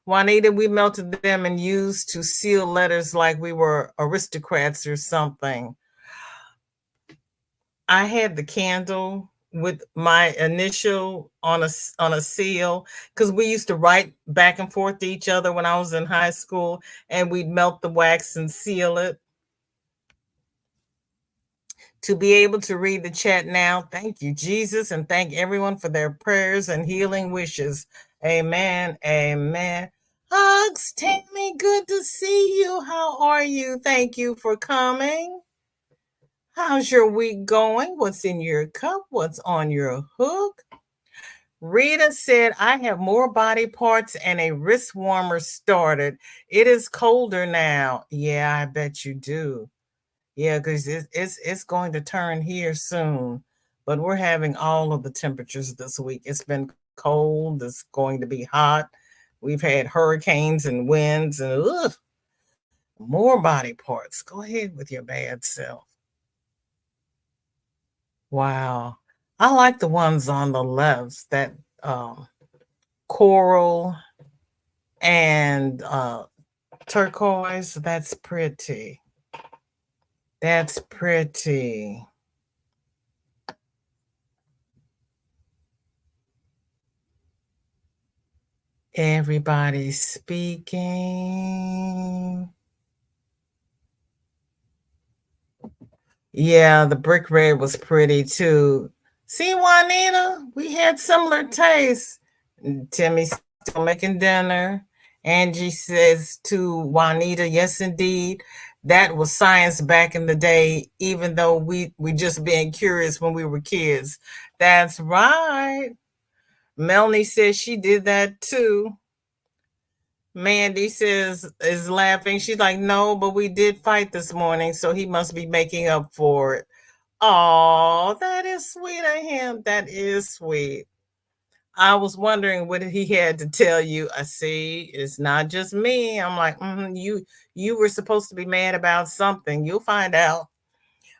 Speaker 1: Juanita, we melted them and used to seal letters like we were aristocrats or something. I had the candle with my initial on a seal because we used to write back and forth to each other when I was in high school, and we'd melt the wax and seal it. To be able to read the chat now, thank you, Jesus, and thank everyone for their prayers and healing wishes. Amen. Amen. Hugs, Tammy, good to see you. How are you? Thank you for coming. How's your week going? What's in your cup? What's on your hook? Rita said, I have more body parts and a wrist warmer started. It is colder now. Yeah, I bet you do. Yeah, because it's going to turn here soon. But we're having all of the temperatures this week. It's been cold. It's going to be hot. We've had hurricanes and winds and more body parts. Go ahead with your bad self. Wow. I like the ones on the left that coral and turquoise. That's pretty. That's pretty. Everybody's speaking. Yeah, the brick red was pretty too. See, Juanita, we had similar tastes. Timmy's still making dinner. Angie says to Juanita, yes, indeed. That was science back in the day, even though we just being curious when we were kids. That's right. Melanie says she did that too. Mandy says is laughing. She's like, no, but we did fight this morning, so he must be making up for it. Oh, that is sweet of him. That is sweet. I was wondering what he had to tell you. I see it's not just me. I'm like, you were supposed to be mad about something. You'll find out.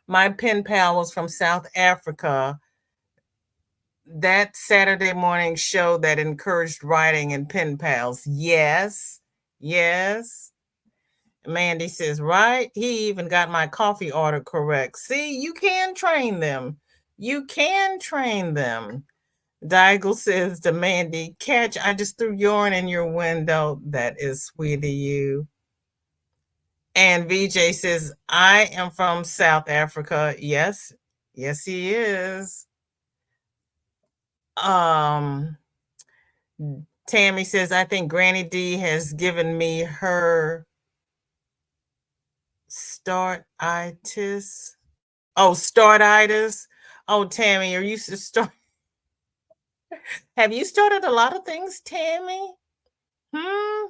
Speaker 1: My pen pal was from South Africa. That Saturday morning show that encouraged writing and pen pals. Yes, yes. Mandy says, right. He even got my coffee order correct. See, you can train them. You can train them. Digel says to Mandy, catch, I just threw yarn in your window. That is sweet of you. And VJ says, I am from South Africa. Yes, yes, he is. Tammy says, I think Granny D has given me her startitis. Oh, startitis. Oh, Tammy, are you start? Have you started a lot of things, Tammy? Hmm.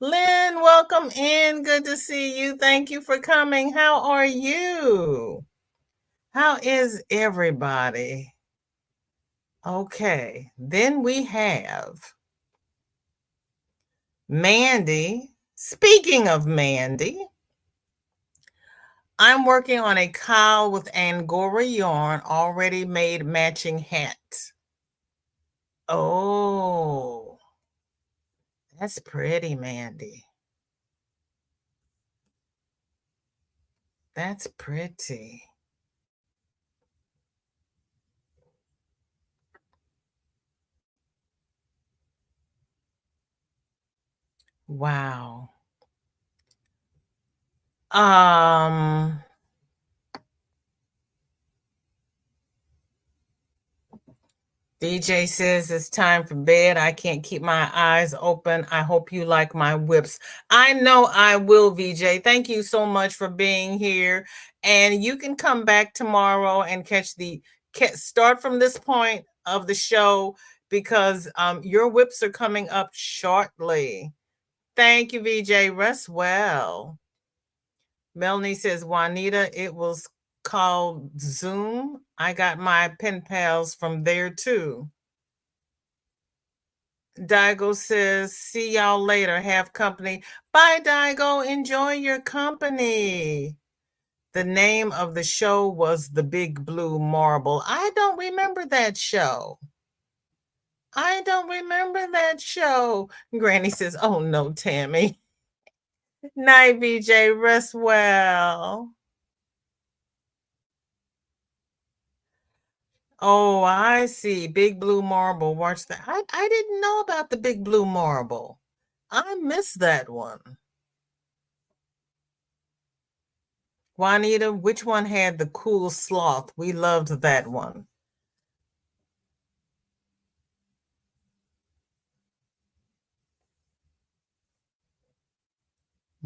Speaker 1: Lynn, welcome in. Good to see you. Thank you for coming. How are you? How is everybody? Okay, then we have Mandy. Speaking of Mandy, I'm working on a cowl with Angora yarn, already made matching hat. Oh, that's pretty, Mandy. That's pretty. Wow. Um, DJ says it's time for bed. I can't keep my eyes open. I hope you like my whips. I know I will, VJ. Thank you so much for being here. And you can come back tomorrow and catch the start from this point of the show because your whips are coming up shortly. Thank you, VJ. Rest well. Melanie says, Juanita, it was called Zoom. I got my pen pals from there too. Daigo says, see y'all later. Have company. Bye, Daigo. Enjoy your company. The name of the show was The Big Blue Marble. I don't remember that show. I don't remember that show. Granny says, oh no, Tammy. Night, VJ. Rest well. Oh, I see. Big Blue Marble. Watch that. I didn't know about the Big Blue Marble. I missed that one. Juanita, which one had the cool sloth? We loved that one.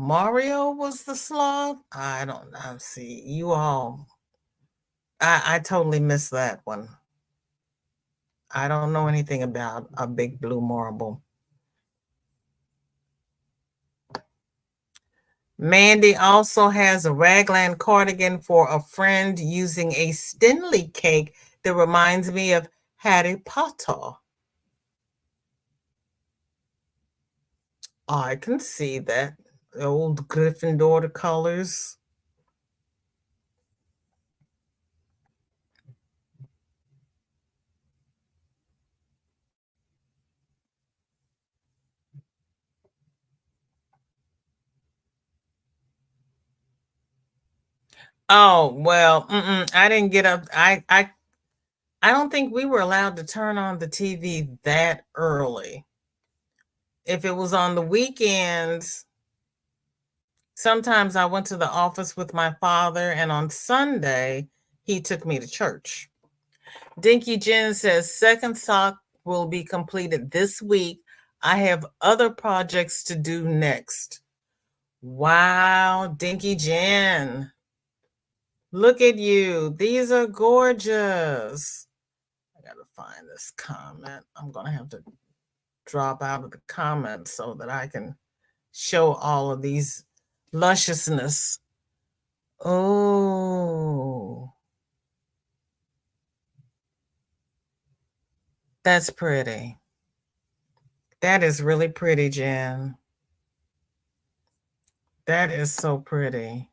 Speaker 1: Mario was the sloth? I don't know. See, you all. I totally missed that one. I don't know anything about a big blue marble. Mandy also has a raglan cardigan for a friend using a Stanley cake that reminds me of Harry Potter. I can see that. The old Gryffindor colors. Oh, well, I didn't get up. I don't think we were allowed to turn on the TV that early. If it was on the weekends, sometimes I went to the office with my father, and on Sunday, he took me to church. Dinky Jen says, second sock will be completed this week. I have other projects to do next. Wow, Dinky Jen. Look at you. These are gorgeous. I got to find this comment. I'm going to have to drop out of the comments so that I can show all of these lusciousness. Oh, that's pretty. That is really pretty, Jen. That is so pretty.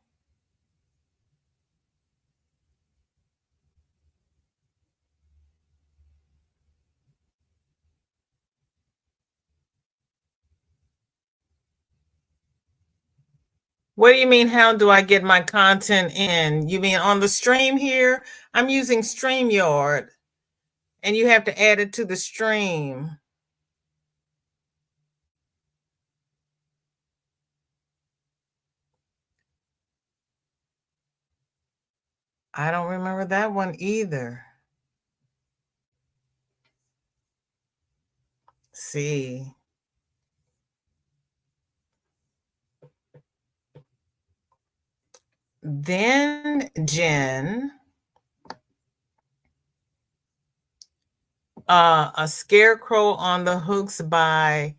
Speaker 1: What do you mean, how do I get my content in? You mean on the stream here? I'm using StreamYard, and you have to add it to the stream. I don't remember that one either. See. Then, Jen, a scarecrow on the hooks by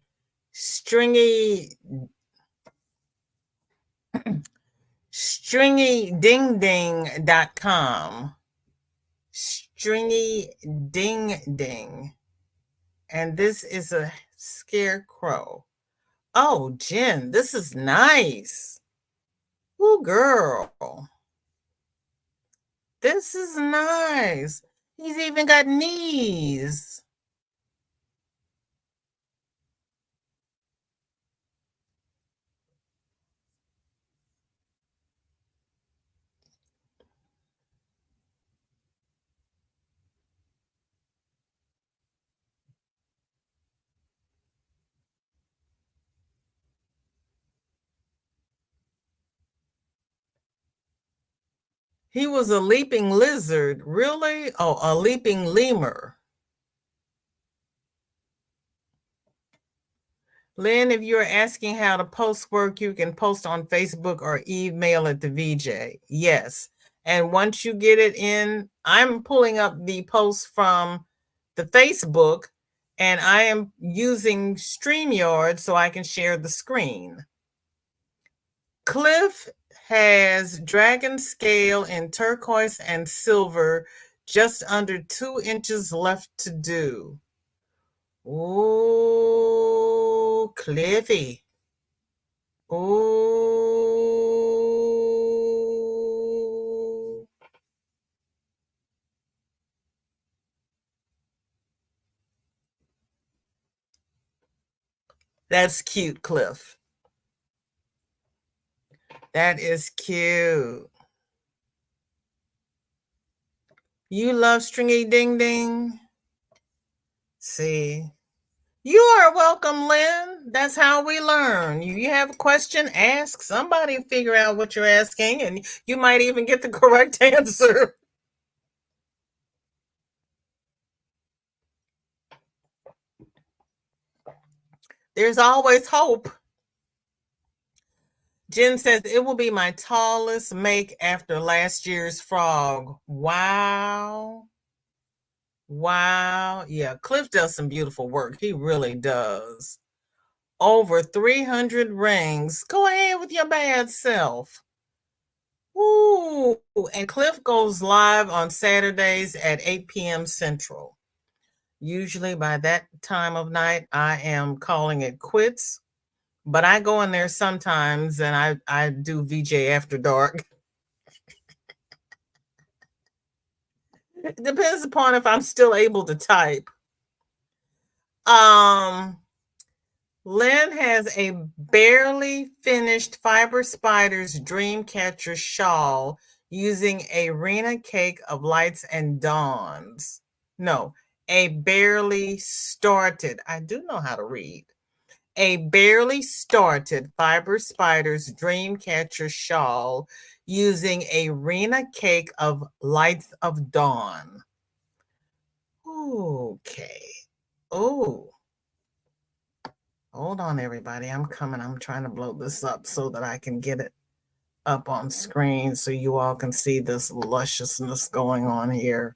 Speaker 1: StringyDingDing.com. Stringy Ding Ding. And this is a scarecrow. Oh, Jen, this is nice. Ooh, girl. This is nice. He's even got knees. He was a leaping lizard. Really? Oh, a leaping lemur. Lynn, if you're asking how to post work, you can post on Facebook or email it to VJ. Yes. And once you get it in, I'm pulling up the post from the Facebook, and I am using StreamYard so I can share the screen. Cliff has dragon scale in turquoise and silver, just under 2 inches left to do. Oh, Cliffy. Oh. That's cute, Cliff. That is cute. You love Stringy Ding Ding? See. You are welcome, Lynn. That's how we learn. You have a question, ask somebody, figure out what you're asking, and you might even get the correct answer. There's always hope. Jen says it will be my tallest make after last year's frog. Wow. Wow. Yeah, Cliff does some beautiful work. He really does. Over 300 rings. Go ahead with your bad self. Ooh, and Cliff goes live on Saturdays at 8 p.m. Central. Usually by that time of night, I am calling it quits, but I go in there sometimes and I do VJ After Dark. It depends upon if I'm still able to type. Lynn has a barely finished Fiber Spiders Dreamcatcher shawl using a Rena cake of lights and dawns. No, a barely started. I do know how to read. A barely started Fiber Spiders Dreamcatcher shawl using a Rena cake of lights of dawn. Okay. Oh. Hold on, everybody. I'm coming. I'm trying to blow this up so that I can get it up on screen so you all can see this lusciousness going on here.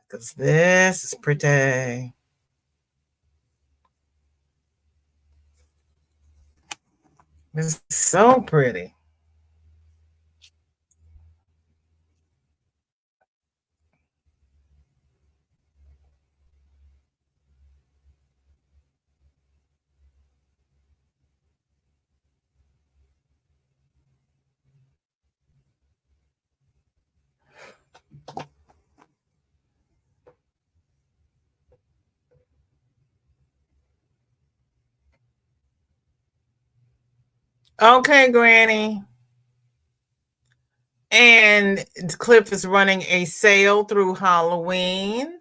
Speaker 1: Because this is pretty. It's so pretty. Okay, Granny. And Cliff is running a sale through Halloween.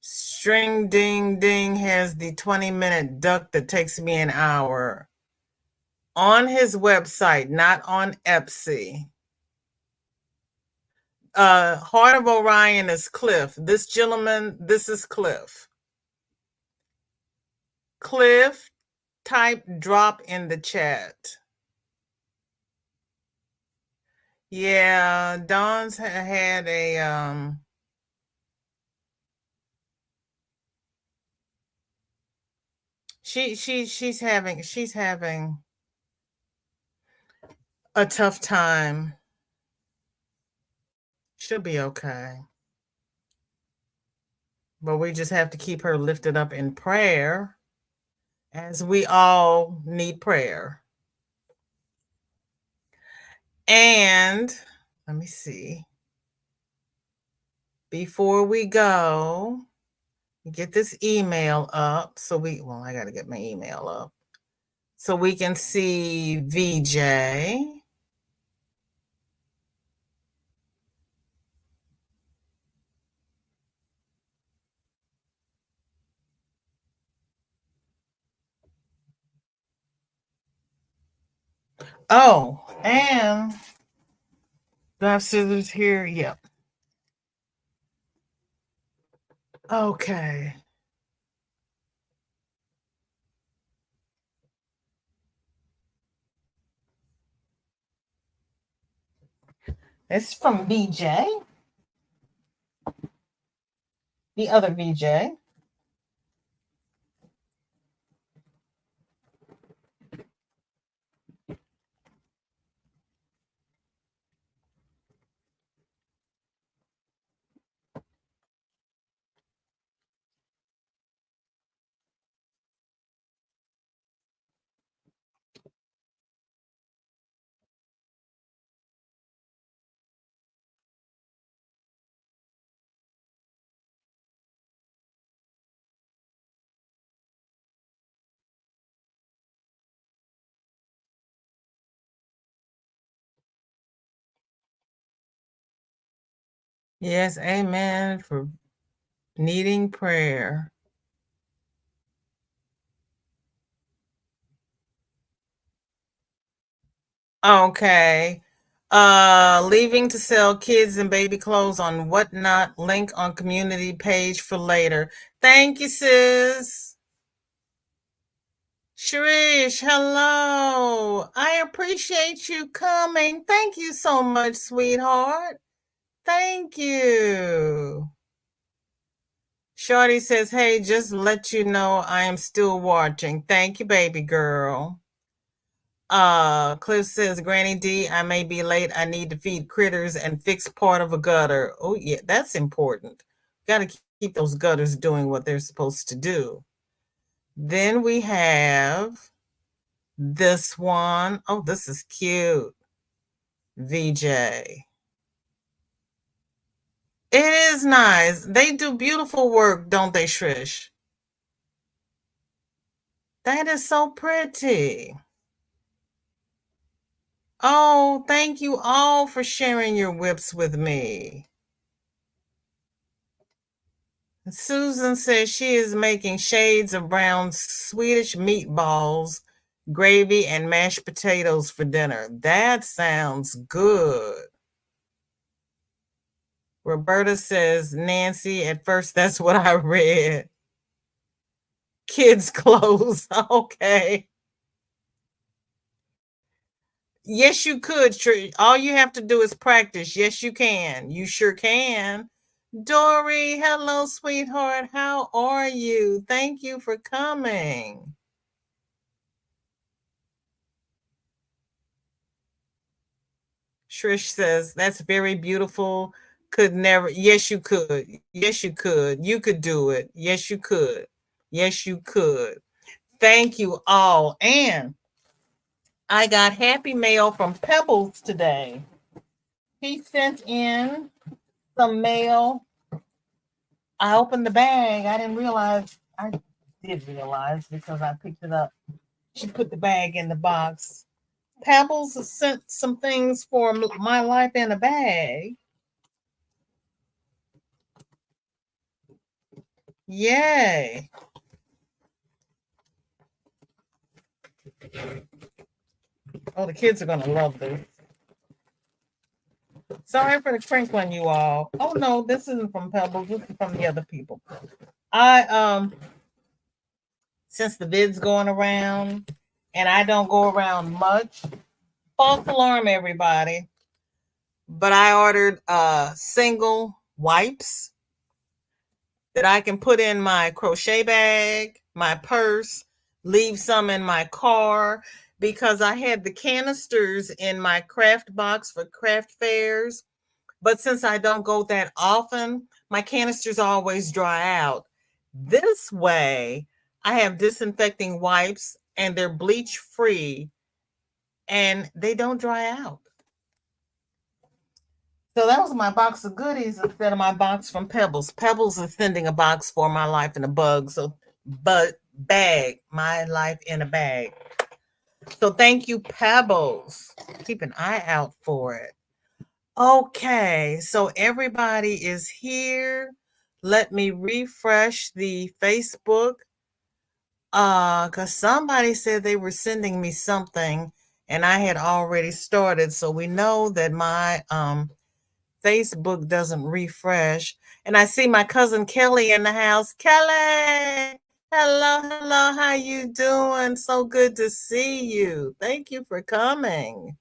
Speaker 1: String Ding Ding has the 20-minute duck that takes me an hour. On his website, not on Etsy. Heart of Orion is Cliff. This gentleman, this is Cliff. Cliff, type drop in the chat. Yeah, Dawn's had a she's having a tough time. She'll be okay. But we just have to keep her lifted up in prayer, as we all need prayer. And let me see. Before we go, get this email up so I got to get my email up so we can see VJ. Oh, and do I have scissors here? Yep. Okay. It's from VJ. The other VJ. Yes, amen for needing prayer. Okay. Leaving to sell kids and baby clothes on Whatnot. Link on community page for later. Thank you, sis. Sharish, hello. I appreciate you coming. Thank you so much, sweetheart. Thank you. Shorty says, hey, just let you know I am still watching. Thank you, baby girl. Cliff says, Granny D, I may be late. I need to feed critters and fix part of a gutter. Oh, yeah, that's important. Got to keep those gutters doing what they're supposed to do. Then we have this one. Oh, this is cute. VJ. It is nice. They do beautiful work, don't they, Trish? That is so pretty. Oh, thank you all for sharing your whips with me. Susan says she is making shades of brown Swedish meatballs, gravy, and mashed potatoes for dinner. That sounds good. Roberta says, Nancy, at first that's what I read. Kids' clothes. Okay. Yes, you could. All you have to do is practice. Yes, you can. You sure can. Dory, hello, sweetheart. How are you? Thank you for coming. Trish says, that's very beautiful. Could never. Yes, you could. Yes, you could. You could do it. Yes, you could. Yes, you could. Thank you all. And I got happy mail from Pebbles today. He sent in some mail. I opened the bag. I didn't realize. I did realize because I picked it up. She put the bag in the box. Pebbles has sent some things for my life in a bag. Yay. Oh, the kids are going to love this. Sorry for the crinkling, you all. Oh, no, this isn't from Pebbles. This is from the other people. Since the vid's going around and I don't go around much, false alarm, everybody. But I ordered single wipes that I can put in my crochet bag, my purse, leave some in my car, because I had the canisters in my craft box for craft fairs. But since I don't go that often, my canisters always dry out. This way, I have disinfecting wipes and they're bleach free and they don't dry out. So that was my box of goodies instead of my box from Pebbles. Pebbles is sending a box for my life in a bug. So, but bag, my life in a bag. So thank you, Pebbles. Keep an eye out for it. Okay, so everybody is here. Let me refresh the Facebook. Because somebody said they were sending me something and I had already started. So we know that my Facebook doesn't refresh. And I see my cousin Kelly in the house. Kelly, hello, hello. How you doing? So good to see you. Thank you for coming.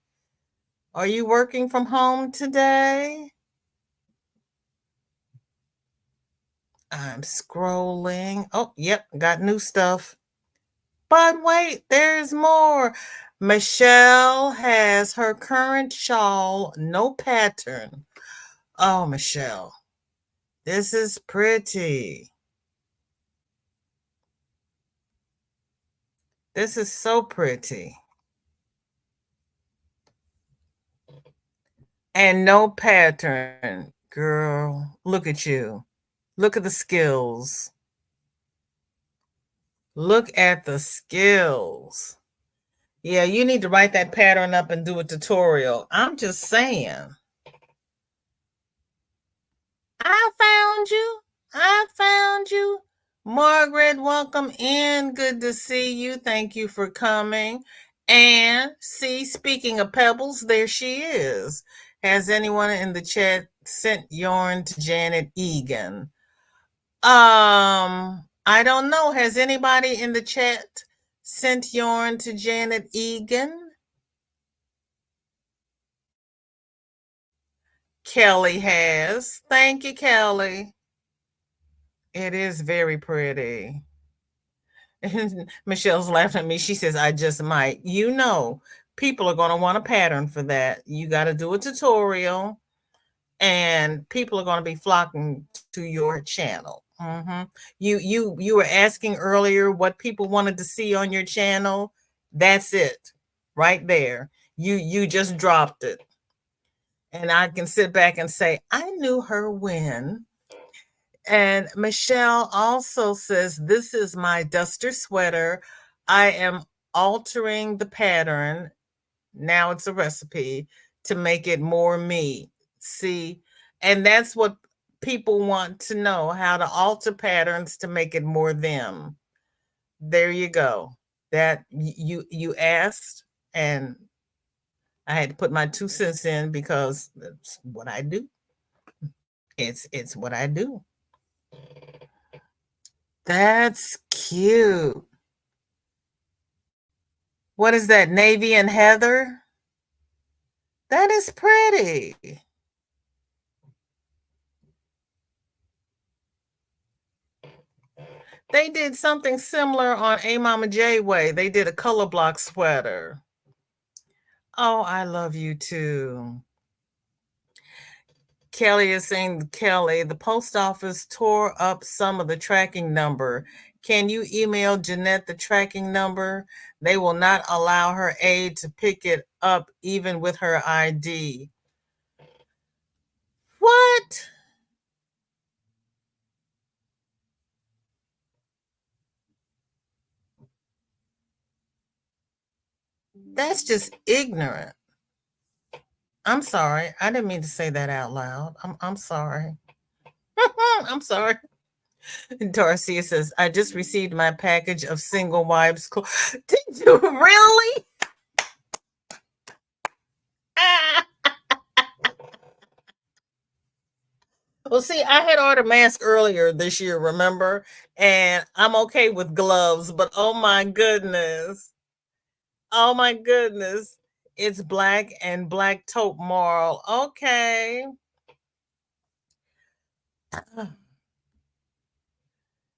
Speaker 1: Are you working from home today? I'm scrolling. Oh, yep, got new stuff. But wait, there's more. Michelle has her current shawl, no pattern. Oh, Michelle, this is pretty. This is so pretty. And no pattern. Girl, look at you. Look at the skills. Look at the skills. Yeah, you need to write that pattern up and do a tutorial. I'm just saying. I found you. I found you. Margaret, welcome in. Good to see you. Thank you for coming. And see, speaking of Pebbles, there she is. Has anyone in the chat sent yarn to Janet Egan? I don't know. Has anybody in the chat Sent yarn to Janet Egan. Kelly has. Thank you, Kelly. It is very pretty. Michelle's laughing at me. She says, I just might. You know, people are going to want a pattern for that. You got to do a tutorial, and people are going to be flocking to your channel. You were asking earlier what people wanted to see on your channel. That's it, right there. You just dropped it, and I can sit back and say, I knew her when. And Michelle also says, this is my duster sweater. I am altering the pattern. Now it's a recipe to make it more me. See, and that's what people want to know, how to alter patterns to make it more them. There you go. That you asked, and I had to put my 2 cents in because that's what I do. It's what I do. That's cute. What is that, navy and heather? That is pretty. They did something similar on A Mama J Way. They did a color block sweater. Oh, I love you too. Kelly is saying, Kelly, the post office tore up some of the tracking number. Can you email Jeanette the tracking number? They will not allow her aide to pick it up even with her ID. What? That's just ignorant. I'm sorry. I didn't mean to say that out loud. I'm sorry. I'm sorry. Darcy says, I just received my package of single wives. Did you really? Well, see, I had ordered a mask earlier this year, remember? And I'm okay with gloves, but oh my goodness. Oh my goodness. It's black and black taupe marl. Okay.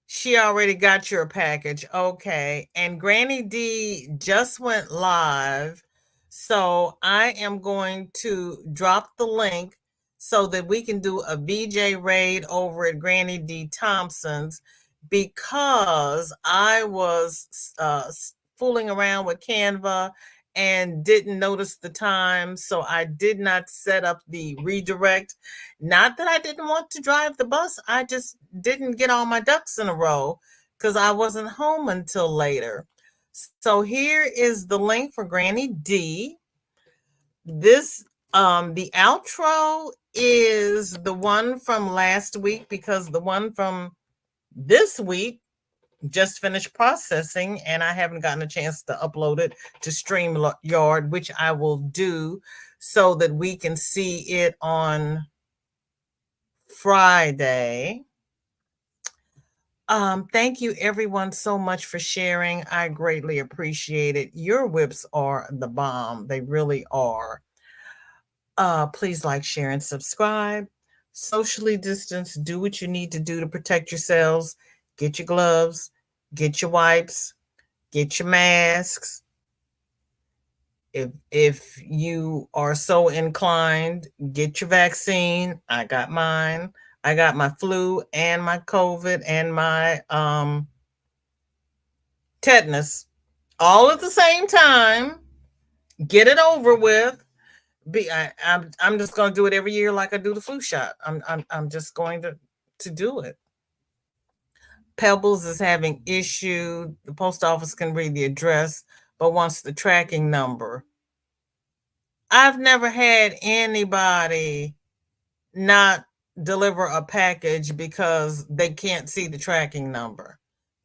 Speaker 1: She already got your package. Okay. And Granny D just went live. So I am going to drop the link so that we can do a VJ raid over at Granny D Thompson's, because I was fooling around with Canva and didn't notice the time. So I did not set up the redirect. Not that I didn't want to drive the bus. I just didn't get all my ducks in a row because I wasn't home until later. So here is the link for Granny D. This the outro is the one from last week, because the one from this week just finished processing and I haven't gotten a chance to upload it to StreamYard, which I will do so that we can see it on Friday. Thank you everyone so much for sharing. I greatly appreciate it. Your whips are the bomb. They really are. Please like, share, and subscribe. Socially distance. Do what you need to do to protect yourselves. Get your gloves. Get your wipes. Get your masks. If you are so inclined, get your vaccine. I got mine. I got my flu and my COVID and my tetanus all at the same time. Get it over with. I'm just going to do it every year like I do the flu shot. I'm just going to do it. Pebbles is having issue. The post office can read the address, but wants the tracking number. I've never had anybody not deliver a package because they can't see the tracking number.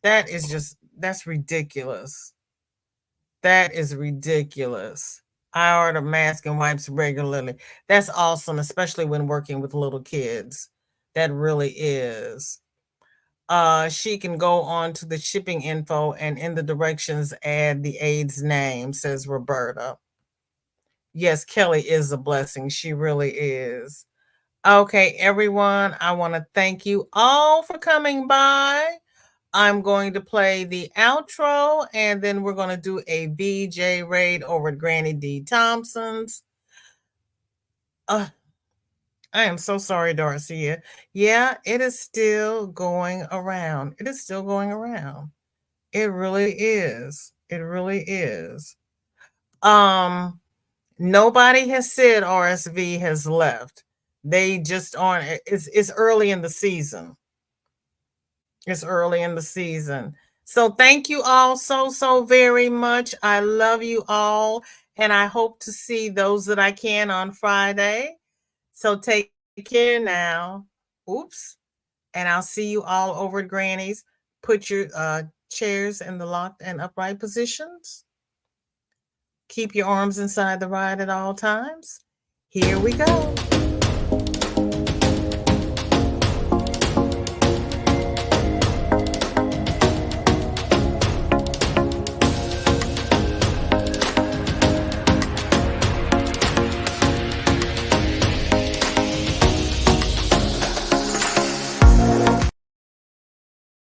Speaker 1: That's ridiculous. That is ridiculous. I order masks and wipes regularly. That's awesome, especially when working with little kids. That really is. she can go on to the shipping info and in the directions add the aide's name, says Roberta. Yes, Kelly is a blessing. She really is. Okay, everyone, I want to thank you all for coming by. I'm going to play the outro and then we're going to do a VJ raid over at Granny D. Thompson's. I am so sorry, Darcy. Yeah, it is still going around. It is still going around. It really is. It really is. Nobody has said RSV has left. They just aren't. It's early in the season. It's early in the season. So thank you all so very much. I love you all. And I hope to see those that I can on Friday. So take care now. Oops. And I'll see you all over at Granny's. Put your chairs in the locked and upright positions. Keep your arms inside the ride at all times. Here we go.